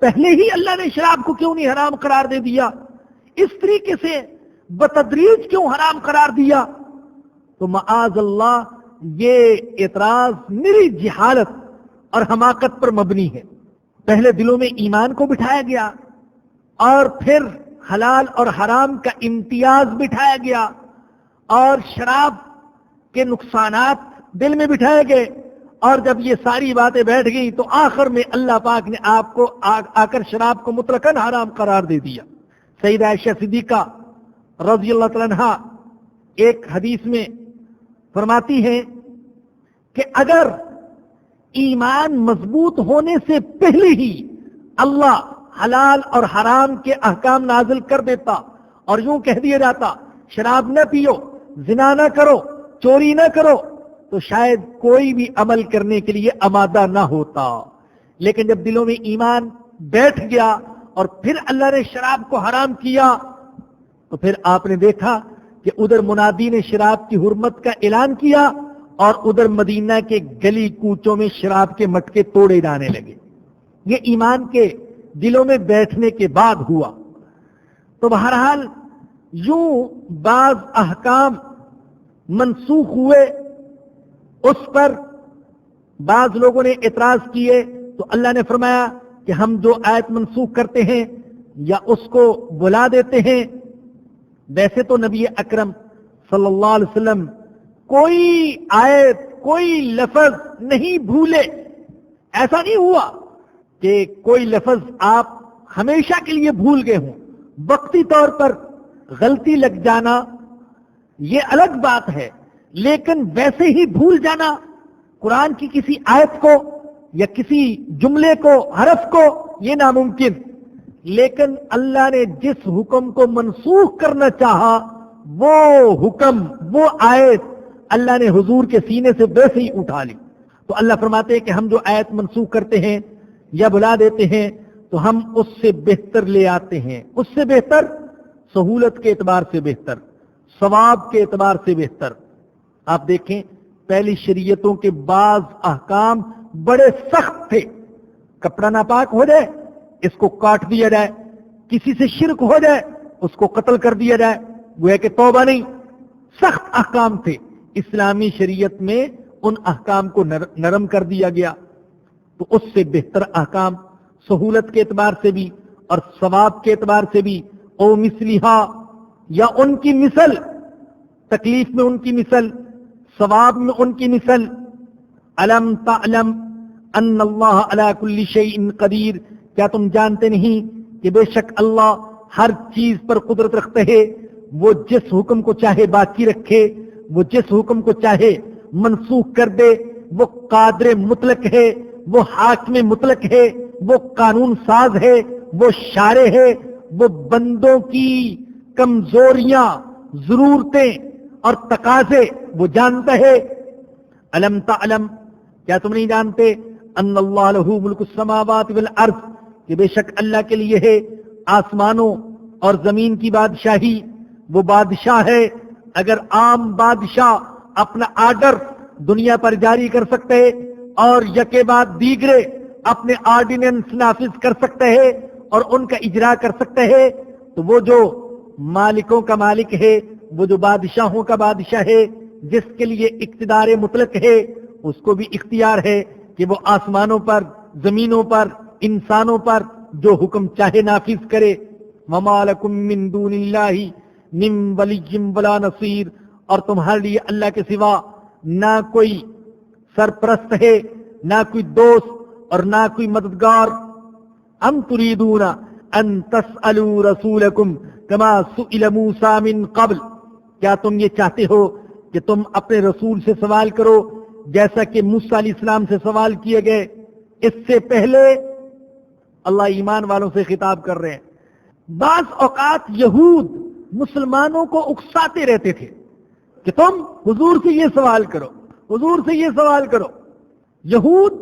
پہلے ہی اللہ نے شراب کو کیوں نہیں حرام قرار دے دیا. اس طریقے سے بتدریج کیوں حرام قرار دیا؟ تو معاذ اللہ یہ اعتراض میری جہالت اور حماقت پر مبنی ہے۔ پہلے دلوں میں ایمان کو بٹھایا گیا اور پھر حلال اور حرام کا امتیاز بٹھایا گیا اور شراب کے نقصانات دل میں بٹھائے گئے، اور جب یہ ساری باتیں بیٹھ گئی تو آخر میں اللہ پاک نے آپ کو آ کر شراب کو مطلقاً حرام قرار دے دیا۔ سیدہ عائشہ صدیقہ رضی اللہ تعالیٰ عنہا ایک حدیث میں فرماتی ہیں کہ اگر ایمان مضبوط ہونے سے پہلے ہی اللہ حلال اور حرام کے احکام نازل کر دیتا اور یوں کہہ دیا جاتا شراب نہ پیو، زنا نہ کرو، چوری نہ کرو، تو شاید کوئی بھی عمل کرنے کے لیے آمادہ نہ ہوتا۔ لیکن جب دلوں میں ایمان بیٹھ گیا اور پھر اللہ نے شراب کو حرام کیا تو پھر آپ نے دیکھا کہ ادھر منادی نے شراب کی حرمت کا اعلان کیا اور ادھر مدینہ کے گلی کوچوں میں شراب کے مٹکے توڑے جانے لگے۔ یہ ایمان کے دلوں میں بیٹھنے کے بعد ہوا۔ تو بہرحال یوں بعض احکام منسوخ ہوئے، اس پر بعض لوگوں نے اعتراض کیے تو اللہ نے فرمایا کہ ہم جو آیت منسوخ کرتے ہیں یا اس کو بلا دیتے ہیں۔ ویسے تو نبی اکرم صلی اللہ علیہ وسلم کوئی آیت کوئی لفظ نہیں بھولے، ایسا نہیں ہوا کہ کوئی لفظ آپ ہمیشہ کے لیے بھول گئے ہوں۔ وقتی طور پر غلطی لگ جانا یہ الگ بات ہے، لیکن ویسے ہی بھول جانا قرآن کی کسی آیت کو یا کسی جملے کو، حرف کو، یہ ناممکن۔ لیکن اللہ نے جس حکم کو منسوخ کرنا چاہا وہ حکم، وہ آیت اللہ نے حضور کے سینے سے ویسے ہی اٹھا لی۔ تو اللہ فرماتے ہیں کہ ہم جو آیت منسوخ کرتے ہیں یا بلا دیتے ہیں تو ہم اس سے بہتر لے آتے ہیں۔ اس سے بہتر سہولت کے اعتبار سے بہتر، ثواب کے اعتبار سے بہتر۔ آپ دیکھیں پہلی شریعتوں کے بعض احکام بڑے سخت تھے۔ کپڑا ناپاک ہو جائے اس کو کاٹ دیا جائے، کسی سے شرک ہو جائے اس کو قتل کر دیا جائے، گویا کہ توبہ نہیں۔ سخت احکام تھے، اسلامی شریعت میں ان احکام کو نرم کر دیا گیا۔ تو اس سے بہتر احکام سہولت کے اعتبار سے بھی اور ثواب کے اعتبار سے بھی، او مثلہا یا ان کی مثل، تکلیف میں ان کی مثل، ثواب میں ان کی مثل۔ الم تعلم ان اللہ علی کل شیء قدیر، کیا تم جانتے نہیں کہ بے شک اللہ ہر چیز پر قدرت رکھتے ہے؟ وہ جس حکم کو چاہے باقی رکھے، وہ جس حکم کو چاہے منسوخ کر دے، وہ قادر مطلق ہے، وہ حاکم مطلق ہے، وہ قانون ساز ہے، وہ شارع ہے، وہ بندوں کی کمزوریاں، ضرورتیں اور تقاضے وہ جانتا ہے۔ الم تعلم، کیا تم نہیں جانتے ان اللہ لہ ملک السماوات والارض، کہ بے شک اللہ کے لیے ہے آسمانوں اور زمین کی بادشاہی، وہ بادشاہ ہے۔ اگر عام بادشاہ اپنا آرڈر دنیا پر جاری کر سکتے ہیں اور یکے بعد دیگرے اپنے آرڈیننس نافذ کر سکتے ہیں اور ان کا اجرا کر سکتے ہیں، تو وہ جو مالکوں کا مالک ہے، وہ جو بادشاہوں کا بادشاہ ہے، جس کے لیے اقتدار مطلق ہے، اس کو بھی اختیار ہے کہ وہ آسمانوں پر، زمینوں پر، انسانوں پر جو حکم چاہے نافذ کرے۔ وَمَا لَكُم مِّن دُونِ اللَّهِ مِن وَلِيٍّ وَلَا نَصِيرٍ، اور تمہارے لیے اللہ کے سوا نہ کوئی سرپرست ہے، نہ کوئی دوست اور نہ کوئی مددگار۔ ام تريدون ان تسألوا رسولكم كما سئل موسى من قبل، کیا تم یہ چاہتے ہو کہ تم اپنے رسول سے سوال کرو جیسا کہ موسیٰ علیہ السلام سے سوال کیے گئے اس سے پہلے؟ اللہ ایمان والوں سے خطاب کر رہے ہیں۔ بعض اوقات یہود مسلمانوں کو اکساتے رہتے تھے کہ تم حضور سے یہ سوال کرو، حضور سے یہ سوال کرو۔ یہود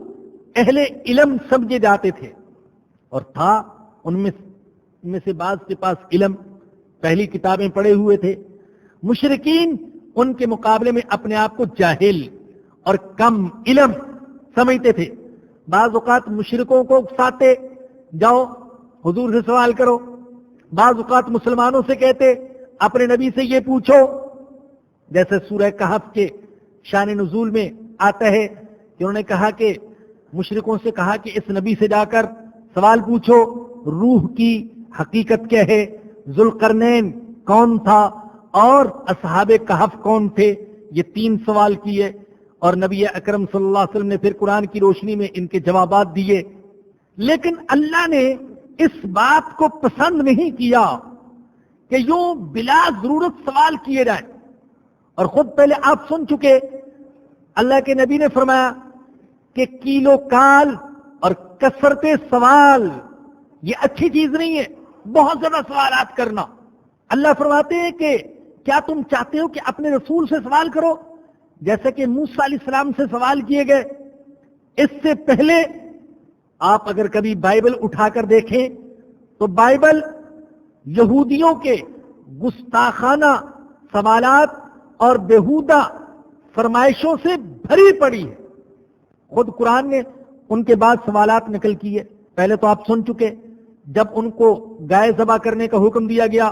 اہل علم سمجھے جاتے تھے اور تھا ان میں سے بعض کے پاس علم، پہلی کتابیں پڑھے ہوئے تھے۔ مشرکین ان کے مقابلے میں اپنے آپ کو جاہل اور کم علم سمجھتے تھے۔ بعض اوقات مشرکوں کو اکساتے، جاؤ حضور سے سوال کرو۔ بعض اوقات مسلمانوں سے کہتے اپنے نبی سے یہ پوچھو، جیسے سورہ کہف کے شان نزول میں آتا ہے کہ انہوں نے کہا کہ مشرکوں سے کہا کہ اس نبی سے جا کر سوال پوچھو روح کی حقیقت کیا ہے، ذوالقرنین کون تھا اور اصحاب کہف کون تھے، یہ 3 سوال کیے اور نبی اکرم صلی اللہ علیہ وسلم نے پھر قرآن کی روشنی میں ان کے جوابات دیے۔ لیکن اللہ نے اس بات کو پسند نہیں کیا کہ یوں بلا ضرورت سوال کیے جائیں، اور خود پہلے آپ سن چکے اللہ کے نبی نے فرمایا کہ کیلو کال اور کثرت سوال یہ اچھی چیز نہیں ہے، بہت زیادہ سوالات کرنا۔ اللہ فرماتے ہیں کہ کیا تم چاہتے ہو کہ اپنے رسول سے سوال کرو جیسے کہ موسیٰ علیہ السلام سے سوال کیے گئے؟ اس سے پہلے آپ اگر کبھی بائبل اٹھا کر دیکھیں تو بائبل یہودیوں کے گستاخانہ سوالات اور بیہودہ فرمائشوں سے بھری پڑی ہے۔ خود قرآن نے ان کے بعد سوالات نقل کیے۔ پہلے تو آپ سن چکے، جب ان کو گائے ذبح کرنے کا حکم دیا گیا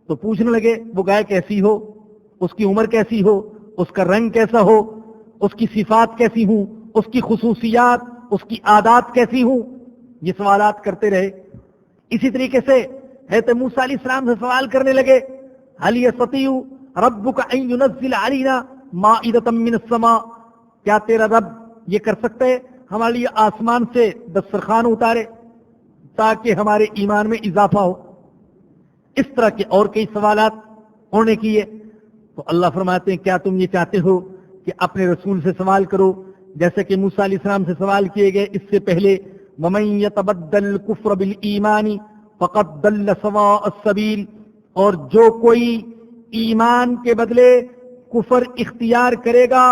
تو پوچھنے لگے وہ گائے کیسی ہو، اس کی عمر کیسی ہو، اس کا رنگ کیسا ہو، اس کی صفات کیسی ہوں، اس کی خصوصیات، اس کی عادات کیسی ہوں، یہ سوالات کرتے رہے۔ اسی طریقے سے حضرت موسیٰ علیہ السلام سے سوال کرنے لگے هل يستطيع ربك ان ينزل علينا مائدة من السماء، کیا تیرا رب یہ کر سکتا ہے ہمارے لیے آسمان سے دسترخوان اتارے تاکہ ہمارے ایمان میں اضافہ ہو۔ اس طرح کے اور کئی سوالات انہوں نے کیے تو اللہ فرماتے ہیں کیا تم یہ چاہتے ہو کہ اپنے رسول سے سوال کرو جیسے کہ موسیٰ علیہ السلام سے سوال کیے گئے اس سے پہلے وَمَن يَتَبَدَّلْ الْكُفْرَ بِالْإِيمَانِ فَقَدْ ضَلَّ سَوَاءَ السَّبِيلِ، اور جو کوئی ایمان کے بدلے کفر اختیار کرے گا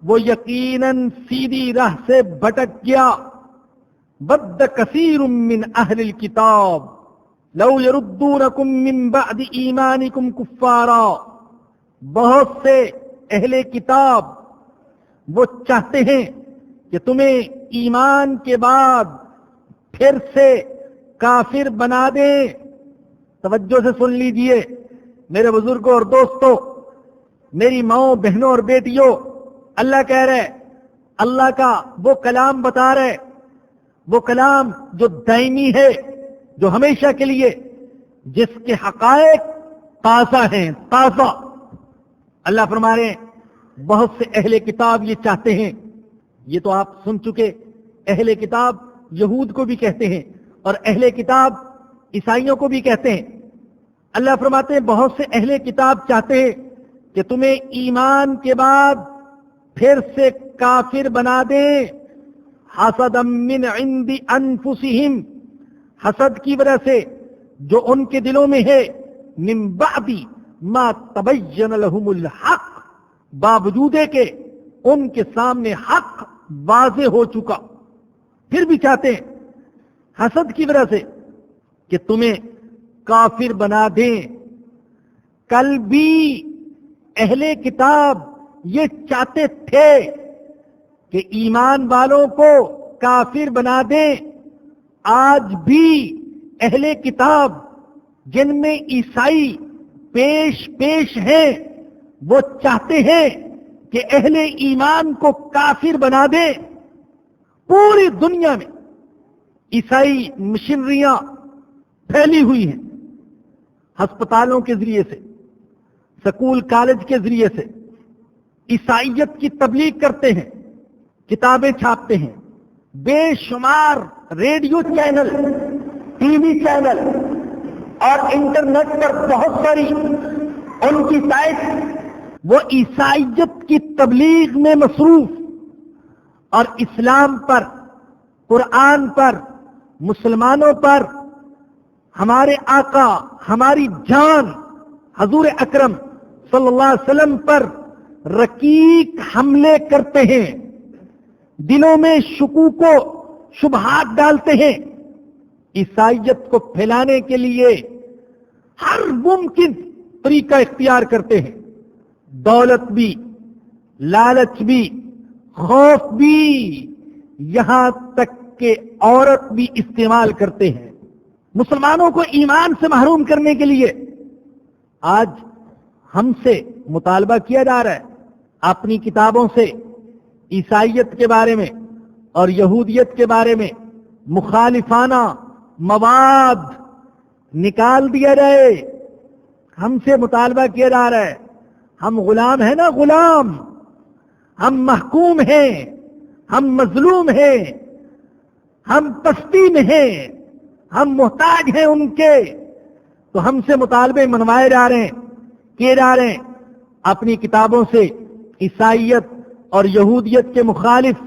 وہ یقیناً سیدھی راہ سے بھٹک گیا۔ بَدَّ كَثِيرٌ مِّنْ أَهْلِ الْكِتَابِ لَوْ يَرُدُّونَكُم مِّن بَعْدِ إِيمَانِكُمْ كُفَّارًا، بہت سے اہل کتاب وہ چاہتے ہیں کہ تمہیں ایمان کے بعد پھر سے کافر بنا دیں۔ توجہ سے سن لیجئے میرے بزرگوں اور دوستوں، میری ماؤں بہنوں اور بیٹیوں، اللہ کہہ رہے، اللہ کا وہ کلام بتا رہے، وہ کلام جو دائمی ہے، جو ہمیشہ کے لیے، جس کے حقائق تازہ ہیں، تازہ۔ اللہ فرما رہے ہیں بہت سے اہل کتاب یہ چاہتے ہیں، یہ تو آپ سن چکے، اہل کتاب یہود کو بھی کہتے ہیں اور اہل کتاب عیسائیوں کو بھی کہتے ہیں۔ اللہ فرماتے ہیں بہت سے اہل کتاب چاہتے ہیں کہ تمہیں ایمان کے بعد پھر سے کافر بنا دیں، حسدا من عند انفسہم، حسد کی وجہ سے جو ان کے دلوں میں ہے، من بعد ما تبین لہم الحق، باوجود کہ ان کے سامنے حق واضح ہو چکا، پھر بھی چاہتے ہیں حسد کی وجہ سے کہ تمہیں کافر بنا دیں۔ کل بھی اہل کتاب یہ چاہتے تھے کہ ایمان والوں کو کافر بنا دیں، آج بھی اہل کتاب جن میں عیسائی پیش ہیں وہ چاہتے ہیں کہ اہل ایمان کو کافر بنا دیں۔ پوری دنیا میں عیسائی مشنریاں پھیلی ہوئی ہیں، ہسپتالوں کے ذریعے سے، سکول کالج کے ذریعے سے عیسائیت کی تبلیغ کرتے ہیں، کتابیں چھاپتے ہیں، بے شمار radio channel, T V channel اور انٹرنیٹ پر بہت ساری ان کی سائٹ وہ عیسائیت کی تبلیغ میں مصروف، اور اسلام پر، قرآن پر، مسلمانوں پر، ہمارے آقا، ہماری جان حضور اکرم صلی اللہ علیہ وسلم پر رقیق حملے کرتے ہیں، دلوں میں شکوک و شبہات ڈالتے ہیں، عیسائیت کو پھیلانے کے لیے ہر ممکن طریقہ اختیار کرتے ہیں، دولت بھی، لالچ بھی، خوف بھی، یہاں تک کہ عورت بھی استعمال کرتے ہیں، مسلمانوں کو ایمان سے محروم کرنے کے لیے آج ہم سے مطالبہ کیا جا رہا ہے اپنی کتابوں سے عیسائیت کے بارے میں اور یہودیت کے بارے میں مخالفانہ مواد نکال دیا جائے. ہم سے مطالبہ کیا جا رہا ہے. ہم غلام ہیں نا، غلام. ہم محکوم ہیں، ہم مظلوم ہیں، ہم پستی میں ہیں، ہم محتاج ہیں ان کے. تو ہم سے مطالبے منوائے جا رہے ہیں، کیے جا رہے ہیں. اپنی کتابوں سے عیسائیت اور یہودیت کے مخالف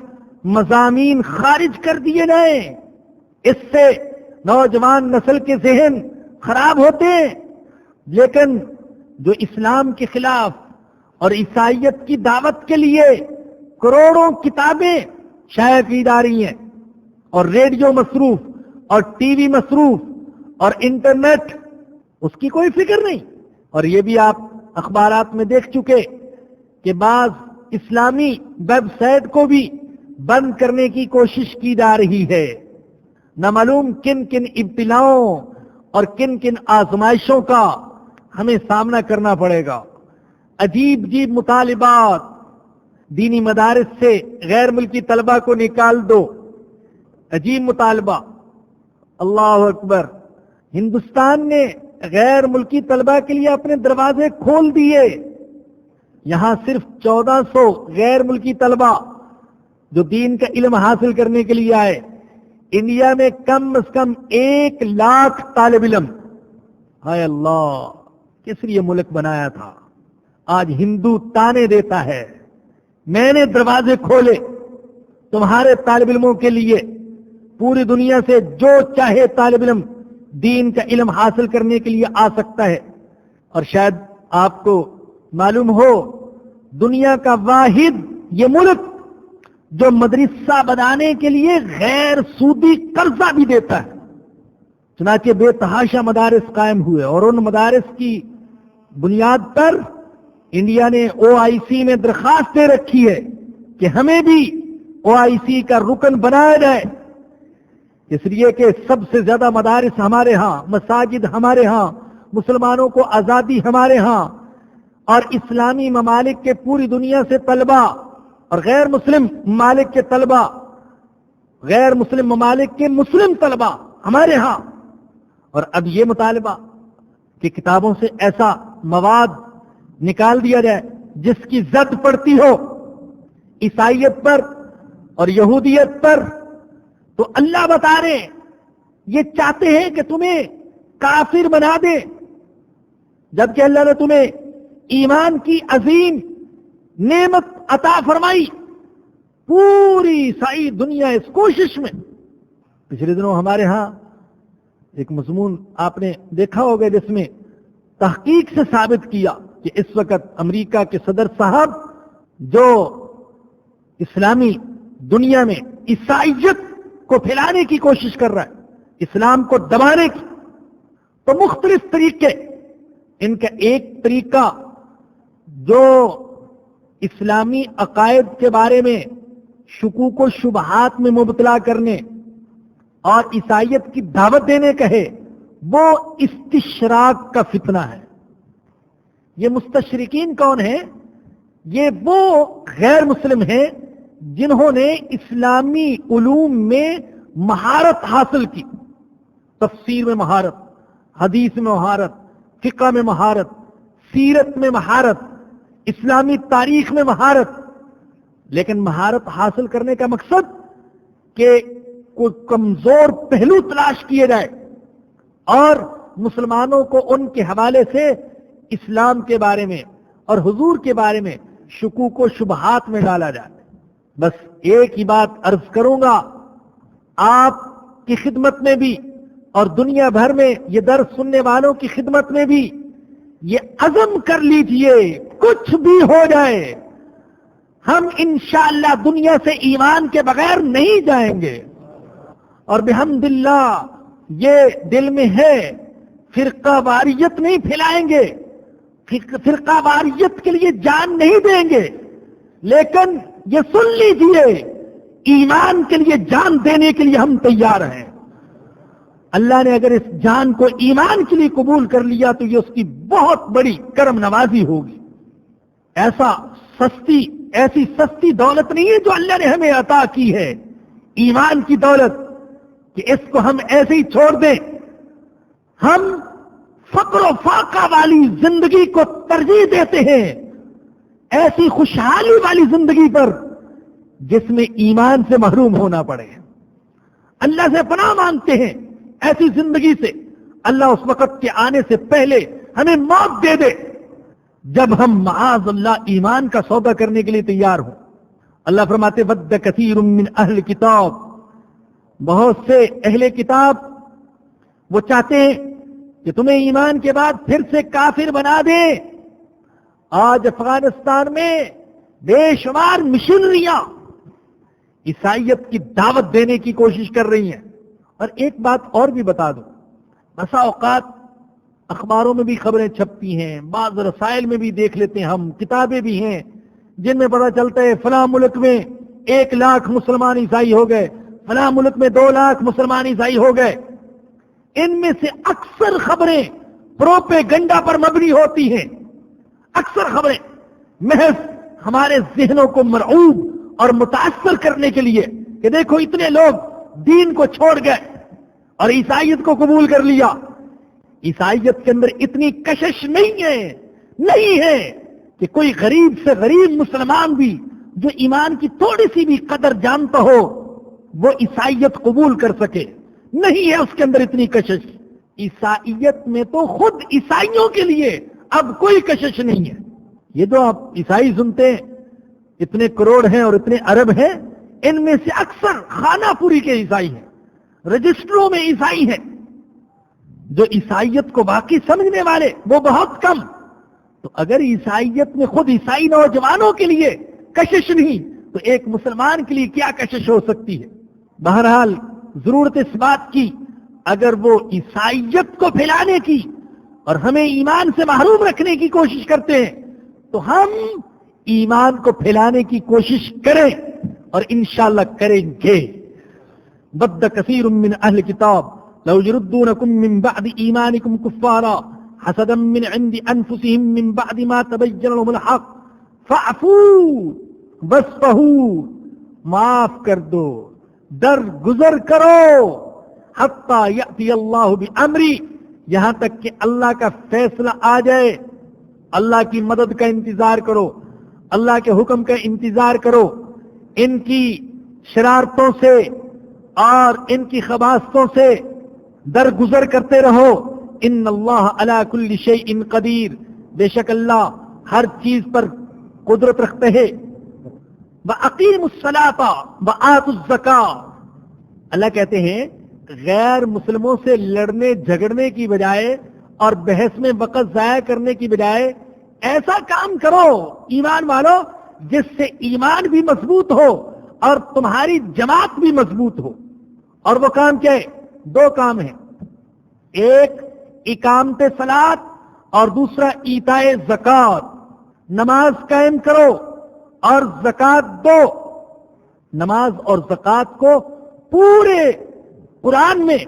مضامین خارج کر دیے جائیں. اس سے نوجوان نسل کے ذہن خراب ہوتے ہیں. لیکن جو اسلام کے خلاف اور عیسائیت کی دعوت کے لیے کروڑوں کتابیں شائع کی جا رہی ہیں اور ریڈیو مصروف اور ٹی وی مصروف اور انٹرنیٹ، اس کی کوئی فکر نہیں. اور یہ بھی آپ اخبارات میں دیکھ چکے کہ بعض اسلامی ویب سائٹ کو بھی بند کرنے کی کوشش کی جا رہی ہے. نہ معلوم کن کن ابتلاؤں اور کن کن آزمائشوں کا ہمیں سامنا کرنا پڑے گا. عجیب عجیب مطالبات. دینی مدارس سے غیر ملکی طلبہ کو نکال دو، عجیب مطالبہ. اللہ اکبر. ہندوستان نے غیر ملکی طلبہ کے لیے اپنے دروازے کھول دیے. یہاں صرف 1400 غیر ملکی طلبہ جو دین کا علم حاصل کرنے کے لیے آئے. انڈیا میں کم از کم 1 لاکھ طالب علم. ہائے اللہ، کس لیے ملک بنایا تھا؟ آج ہندو تانے دیتا ہے میں نے دروازے کھولے تمہارے طالب علموں کے لیے. پوری دنیا سے جو چاہے طالب علم دین کا علم حاصل کرنے کے لیے آ سکتا ہے. اور شاید آپ کو معلوم ہو، دنیا کا واحد یہ ملک جو مدرسہ بنانے کے لیے غیر سودی قرضہ بھی دیتا ہے. چنانچہ بے تحاشا مدارس قائم ہوئے اور ان مدارس کی بنیاد پر انڈیا نے OIC میں درخواست دے رکھی ہے کہ ہمیں بھی OIC کا رکن بنایا جائے. اس لیے کہ سب سے زیادہ مدارس ہمارے ہاں، مساجد ہمارے ہاں، مسلمانوں کو آزادی ہمارے ہاں، اور اسلامی ممالک کے پوری دنیا سے طلبہ اور غیر مسلم ممالک کے طلبہ، غیر مسلم ممالک کے مسلم طلبہ ہمارے ہاں. اور اب یہ مطالبہ کہ کتابوں سے ایسا مواد نکال دیا جائے جس کی زد پڑتی ہو عیسائیت پر اور یہودیت پر. تو اللہ بتا رہے ہیں یہ چاہتے ہیں کہ تمہیں کافر بنا دیں، جبکہ اللہ نے تمہیں ایمان کی عظیم نعمت عطا فرمائی. پوری ساری دنیا اس کوشش میں. پچھلے دنوں ہمارے ہاں ایک مضمون آپ نے دیکھا ہوگا جس میں تحقیق سے ثابت کیا کہ اس وقت امریکہ کے صدر صاحب جو اسلامی دنیا میں عیسائیت کو پھیلانے کی کوشش کر رہا ہے، اسلام کو دبانے کی، تو مختلف طریقے. ان کا ایک طریقہ جو اسلامی عقائد کے بارے میں شکوک و شبہات میں مبتلا کرنے اور عیسائیت کی دعوت دینے کا ہے، وہ استشراق کا فتنہ ہے. یہ مستشرقین کون ہیں؟ یہ وہ غیر مسلم ہیں جنہوں نے اسلامی علوم میں مہارت حاصل کی. تفسیر میں مہارت، حدیث میں مہارت، فقہ میں مہارت، سیرت میں مہارت، اسلامی تاریخ میں مہارت. لیکن مہارت حاصل کرنے کا مقصد کہ کوئی کمزور پہلو تلاش کیے جائے اور مسلمانوں کو ان کے حوالے سے اسلام کے بارے میں اور حضور کے بارے میں شکوک و شبہات میں ڈالا جائے. بس ایک ہی بات عرض کروں گا آپ کی خدمت میں بھی اور دنیا بھر میں یہ درس سننے والوں کی خدمت میں بھی، یہ عزم کر لیجئے کچھ بھی ہو جائے ہم انشاءاللہ دنیا سے ایمان کے بغیر نہیں جائیں گے. اور بحمداللہ یہ دل میں ہے، فرقہ واریت نہیں پھیلائیں گے، فرقہ واریت کے لیے جان نہیں دیں گے، لیکن یہ سن لیجئے ایمان کے لیے جان دینے کے لیے ہم تیار ہیں. اللہ نے اگر اس جان کو ایمان کے لیے قبول کر لیا تو یہ اس کی بہت بڑی کرم نوازی ہوگی. ایسی سستی دولت نہیں ہے جو اللہ نے ہمیں عطا کی ہے، ایمان کی دولت، کہ اس کو ہم ایسے ہی چھوڑ دیں. ہم فقر و فاقہ والی زندگی کو ترجیح دیتے ہیں ایسی خوشحالی والی زندگی پر جس میں ایمان سے محروم ہونا پڑے. اللہ سے پناہ مانگتے ہیں ایسی زندگی سے. اللہ اس وقت کے آنے سے پہلے ہمیں موت دے دے جب ہم معاذ اللہ ایمان کا سودا کرنے کے لیے تیار ہوں. اللہ فرماتے ود کثیر من اہل کتاب، بہت سے اہل کتاب وہ چاہتے ہیں کہ تمہیں ایمان کے بعد پھر سے کافر بنا دیں. آج افغانستان میں بے شمار مشنریاں عیسائیت کی دعوت دینے کی کوشش کر رہی ہیں. اور ایک بات اور بھی بتا دوں، بسا اوقات اخباروں میں بھی خبریں چھپتی ہیں، بعض رسائل میں بھی دیکھ لیتے ہیں ہم، کتابیں بھی ہیں جن میں پتہ چلتا ہے فلاں ملک میں 1 لاکھ مسلمان عیسائی ہو گئے، فلاں ملک میں 2 لاکھ مسلمان عیسائی ہو گئے. ان میں سے اکثر خبریں پروپیگنڈا پر مبنی ہوتی ہیں. اکثر خبریں محض ہمارے ذہنوں کو مرعوب اور متاثر کرنے کے لیے کہ دیکھو اتنے لوگ دین کو چھوڑ گئے اور عیسائیت کو قبول کر لیا. عیسائیت کے اندر اتنی کشش نہیں ہے کہ کوئی غریب سے غریب مسلمان بھی جو ایمان کی تھوڑی سی بھی قدر جانتا ہو وہ عیسائیت قبول کر سکے. نہیں ہے اس کے اندر اتنی کشش. عیسائیت میں تو خود عیسائیوں کے لیے اب کوئی کشش نہیں ہے. یہ جو آپ عیسائی سنتے ہیں اتنے کروڑ ہیں اور اتنے ارب ہیں، ان میں سے اکثر خانہ پوری کے عیسائی ہیں، رجسٹروں میں عیسائی ہیں. جو عیسائیت کو باقی سمجھنے والے وہ بہت کم. تو اگر عیسائیت میں خود عیسائی نوجوانوں کے لیے کشش نہیں تو ایک مسلمان کے لیے کیا کشش ہو سکتی ہے. بہرحال ضرورت اس بات کی اگر وہ عیسائیت کو پھیلانے کی اور ہمیں ایمان سے محروم رکھنے کی کوشش کرتے ہیں تو ہم ایمان کو پھیلانے کی کوشش کریں اور انشاءاللہ کریں گے. ود کثیر من اہل کتاب لو يردونكم من بعد ایمانکم کفارا حسدا من عند انفسهم من بعد ما تبین لهم الحق فاعفوا واصفحوا، معاف کر دو، در گزر کرو، حتی یأتی اللہ بامری، یہاں تک کہ اللہ کا فیصلہ آ جائے. اللہ کی مدد کا انتظار کرو، اللہ کے حکم کا انتظار کرو. ان کی شرارتوں سے اور ان کی خباثتوں سے درگزر کرتے رہو. ان اللہ علی کل شیء قدیر، بے شک اللہ ہر چیز پر قدرت رکھتے ہیں. وَأَقِيمُوا الصَّلَاةَ وَآتُوا الزَّكَاةَ، اللہ کہتے ہیں غیر مسلموں سے لڑنے جھگڑنے کی بجائے اور بحث میں وقت ضائع کرنے کی بجائے ایسا کام کرو ایمان والو جس سے ایمان بھی مضبوط ہو اور تمہاری جماعت بھی مضبوط ہو. اور وہ کام کیا ہے؟ 2 کام ہیں، ایک اقامت صلاۃ اور دوسرا ایتاء زکات. نماز قائم کرو اور زکات دو. نماز اور زکات کو پورے قرآن میں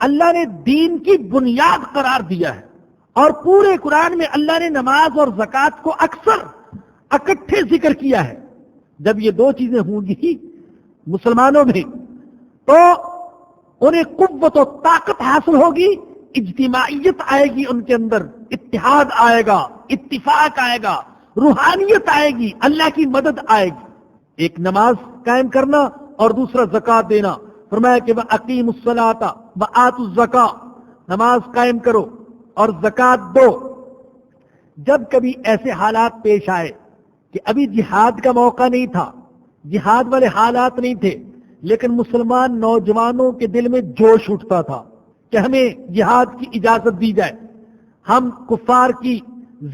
اللہ نے دین کی بنیاد قرار دیا ہے اور پورے قرآن میں اللہ نے نماز اور زکات کو اکثر اکٹھے ذکر کیا ہے. جب یہ 2 چیزیں ہوں گی مسلمانوں میں تو انہیں قوت و طاقت حاصل ہوگی، اجتماعیت آئے گی ان کے اندر، اتحاد آئے گا، اتفاق آئے گا، روحانیت آئے گی، اللہ کی مدد آئے گی. ایک نماز قائم کرنا اور دوسرا زکات دینا. فرمایا کہ وَأَقِيمُوا الصَّلَاةَ وَآتُوا الزَّكَاةَ، نماز قائم کرو اور زکات دو. جب کبھی ایسے حالات پیش آئے کہ ابھی جہاد کا موقع نہیں تھا، جہاد والے حالات نہیں تھے، لیکن مسلمان نوجوانوں کے دل میں جوش اٹھتا تھا کہ ہمیں جہاد کی اجازت دی جائے، ہم کفار کی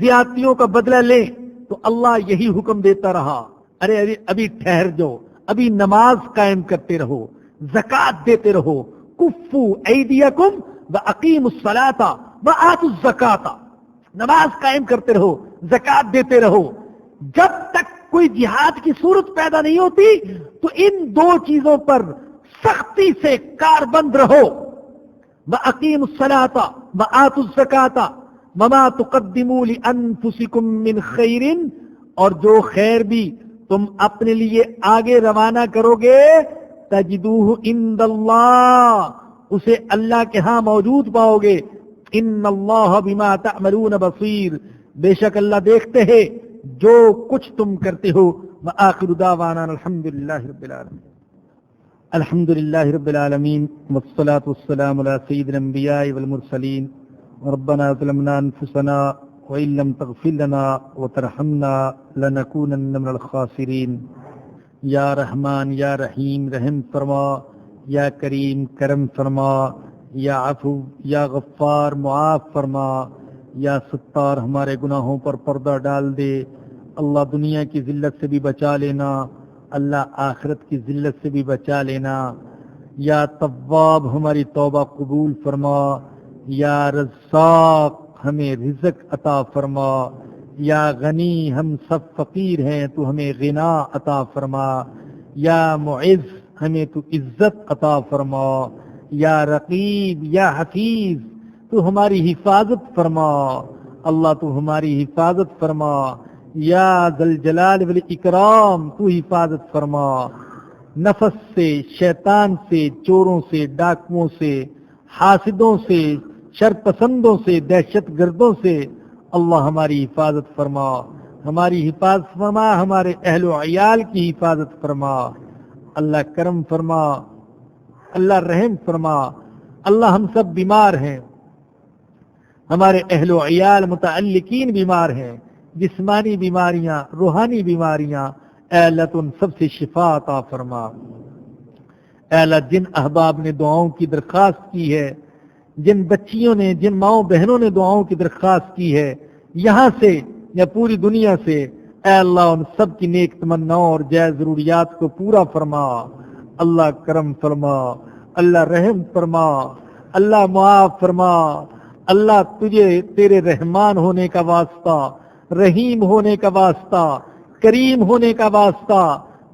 زیادتیوں کا بدلہ لیں، تو اللہ یہی حکم دیتا رہا، ارے ابھی ٹھہر جاؤ، ابھی نماز قائم کرتے رہو، زکات دیتے رہو. کفو ایدیکم واقیموا الصلاۃ وآتوا الزکاۃ، نماز قائم کرتے رہو، زکات دیتے رہو. جب تک کوئی جہاد کی صورت پیدا نہیں ہوتی تو ان 2 چیزوں پر سختی سے کاربند رہو. وَأَقِيمُوا الصَّلَاةَ وَآتُوا الزَّكَاةَ وَمَا تُقَدِّمُوا لِأَنفُسِكُم مِّن خَيْرٍ، اور جو خیر بھی تم اپنے لیے آگے روانہ کرو گے تجدوہ عند اللہ، اسے اللہ کے ہاں موجود پاؤ گے. ان اللہ بما تعملون بصیر، بے شک اللہ دیکھتے ہیں جو کچھ تم کرتے ہو. وآخر دعوانا الحمدللہ رب العالمین. الحمدللہ رب العالمین والصلاة والسلام علی سید الانبیاء والمرسلین. ربنا ظلمنا انفسنا وإن لم تغفر لنا وترحمنا لنكونن من الخاسرین. یا رحمان یا رحیم رحم فرما، یا کریم کرم فرما، یا عفو یا غفار معاف فرما، یا ستار ہمارے گناہوں پر پردہ ڈال دے. اللہ دنیا کی ذلت سے بھی بچا لینا، اللہ آخرت کی ذلت سے بھی بچا لینا. یا تواب ہماری توبہ قبول فرما، یا رزاق ہمیں رزق عطا فرما، یا غنی ہم سب فقیر ہیں تو ہمیں غنا عطا فرما، یا معز ہمیں تو عزت عطا فرما، یا رقیب یا حفیظ تو ہماری حفاظت فرما. اللہ تو ہماری حفاظت فرما. یا ذل جلال والاکرام تو حفاظت فرما. نفس سے، شیطان سے، چوروں سے، ڈاکوؤں سے، حاسدوں سے، شرپسندوں سے، دہشت گردوں سے اللہ ہماری حفاظت فرما. ہماری حفاظت فرما، ہمارے اہل و عیال کی حفاظت فرما. اللہ کرم فرما، اللہ رحم فرما. اللہ ہم سب بیمار ہیں، ہمارے اہل و عیال متعلقین بیمار ہیں، جسمانی بیماریاں، روحانی بیماریاں. اے اللہ تو ان سب سے شفا عطا فرما. اے اللہ جن احباب نے دعاؤں کی درخواست کی ہے، جن بچیوں نے، جن ماؤں بہنوں نے دعاؤں کی درخواست کی ہے، یہاں سے یا پوری دنیا سے، اے اللہ ان سب کی نیک تمناؤں اور جائز ضروریات کو پورا فرما. اللہ کرم فرما، اللہ رحم فرما، اللہ معاف فرما. اللہ تجھے تیرے رحمان ہونے کا واسطہ، رحیم ہونے کا واسطہ، کریم ہونے کا واسطہ،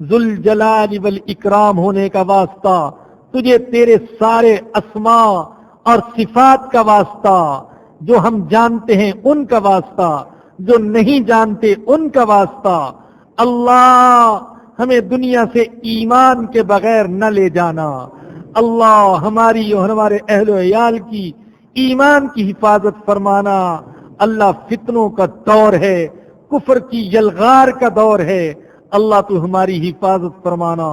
ذوالجلال والاکرام ہونے کا واسطہ، تجھے تیرے سارے اسماء اور صفات کا واسطہ، جو ہم جانتے ہیں ان کا واسطہ، جو نہیں جانتے ان کا واسطہ. اللہ ہمیں دنیا سے ایمان کے بغیر نہ لے جانا. اللہ ہماری اور ہمارے اہل و عیال کی ایمان کی حفاظت فرمانا. اللہ فتنوں کا دور ہے، کفر کی یلغار کا دور ہے. اللہ تو ہماری حفاظت فرمانا،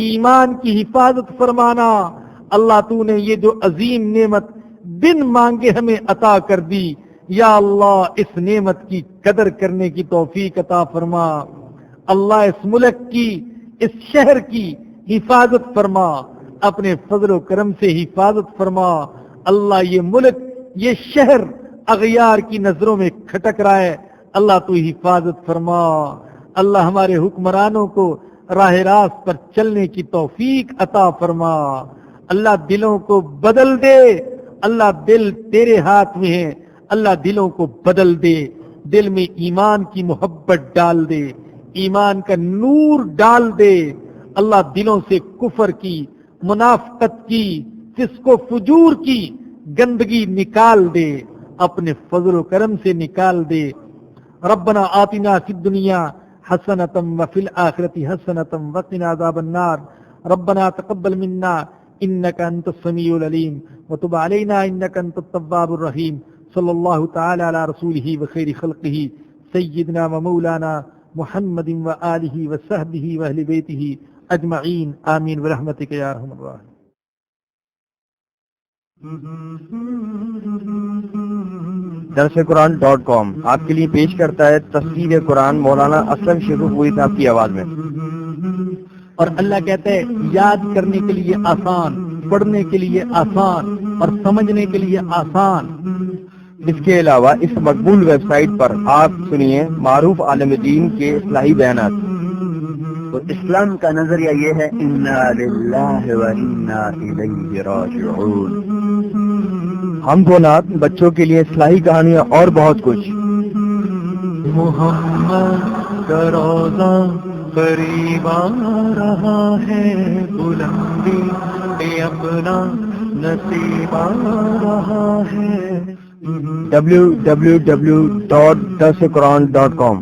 ایمان کی حفاظت فرمانا. اللہ تو نے یہ جو عظیم نعمت بن مانگے ہمیں عطا کر دی، یا اللہ اس نعمت کی قدر کرنے کی توفیق عطا فرما. اللہ اس ملک کی، اس شہر کی حفاظت فرما، اپنے فضل و کرم سے حفاظت فرما. اللہ یہ ملک، یہ شہر اغیار کی نظروں میں کھٹک رہا ہے، اللہ تو حفاظت فرما. اللہ ہمارے حکمرانوں کو راہ راست پر چلنے کی توفیق عطا فرما. اللہ دلوں کو بدل دے. اللہ دل تیرے ہاتھ میں ہے، اللہ دلوں کو بدل دے. دل میں ایمان کی محبت ڈال دے، ایمان کا نور ڈال دے. اللہ دلوں سے کفر کی، منافقت کی، فسق و فجور کی گندگی نکال دے، اپنے فضل و کرم سے نکال دے. ربنا آتنا فی الدنیا حسنۃ وفی الآخرۃ حسنۃ وقنا عذاب النار. ربنا تقبل منا انک انت السمیع العلیم وتب علینا انک انت التواب الرحیم. صلی اللہ تعالی علی رسولہ وخیر خلقہ سیدنا و مولانا محمد وآلہ وصحبہ واہل بیتہ اجمعین. آمین برحمتک یا ارحم الراحمین. درسقرآن.com آپ کے لیے پیش کرتا ہے تفسیر قرآن مولانا اسلم شیخو پوری صاحب کی آواز میں. اور اللہ کہتا ہے یاد کرنے کے لیے آسان، پڑھنے کے لیے آسان اور سمجھنے کے لیے آسان. اس کے علاوہ اس مقبول ویب سائٹ پر آپ سنیے معروف عالم دین کے اصلاحی بیانات. تو اسلام کا نظریہ یہ ہے انا للہ و انا الیہ راجعون. ہم کو نات بچوں کے لیے اصلاحی کہانیاں اور بہت کچھ. محمد کا روزہ قریب آ رہا ہے، بلندی پہ اپنا نصیب آ رہا ہے www.dasquran.com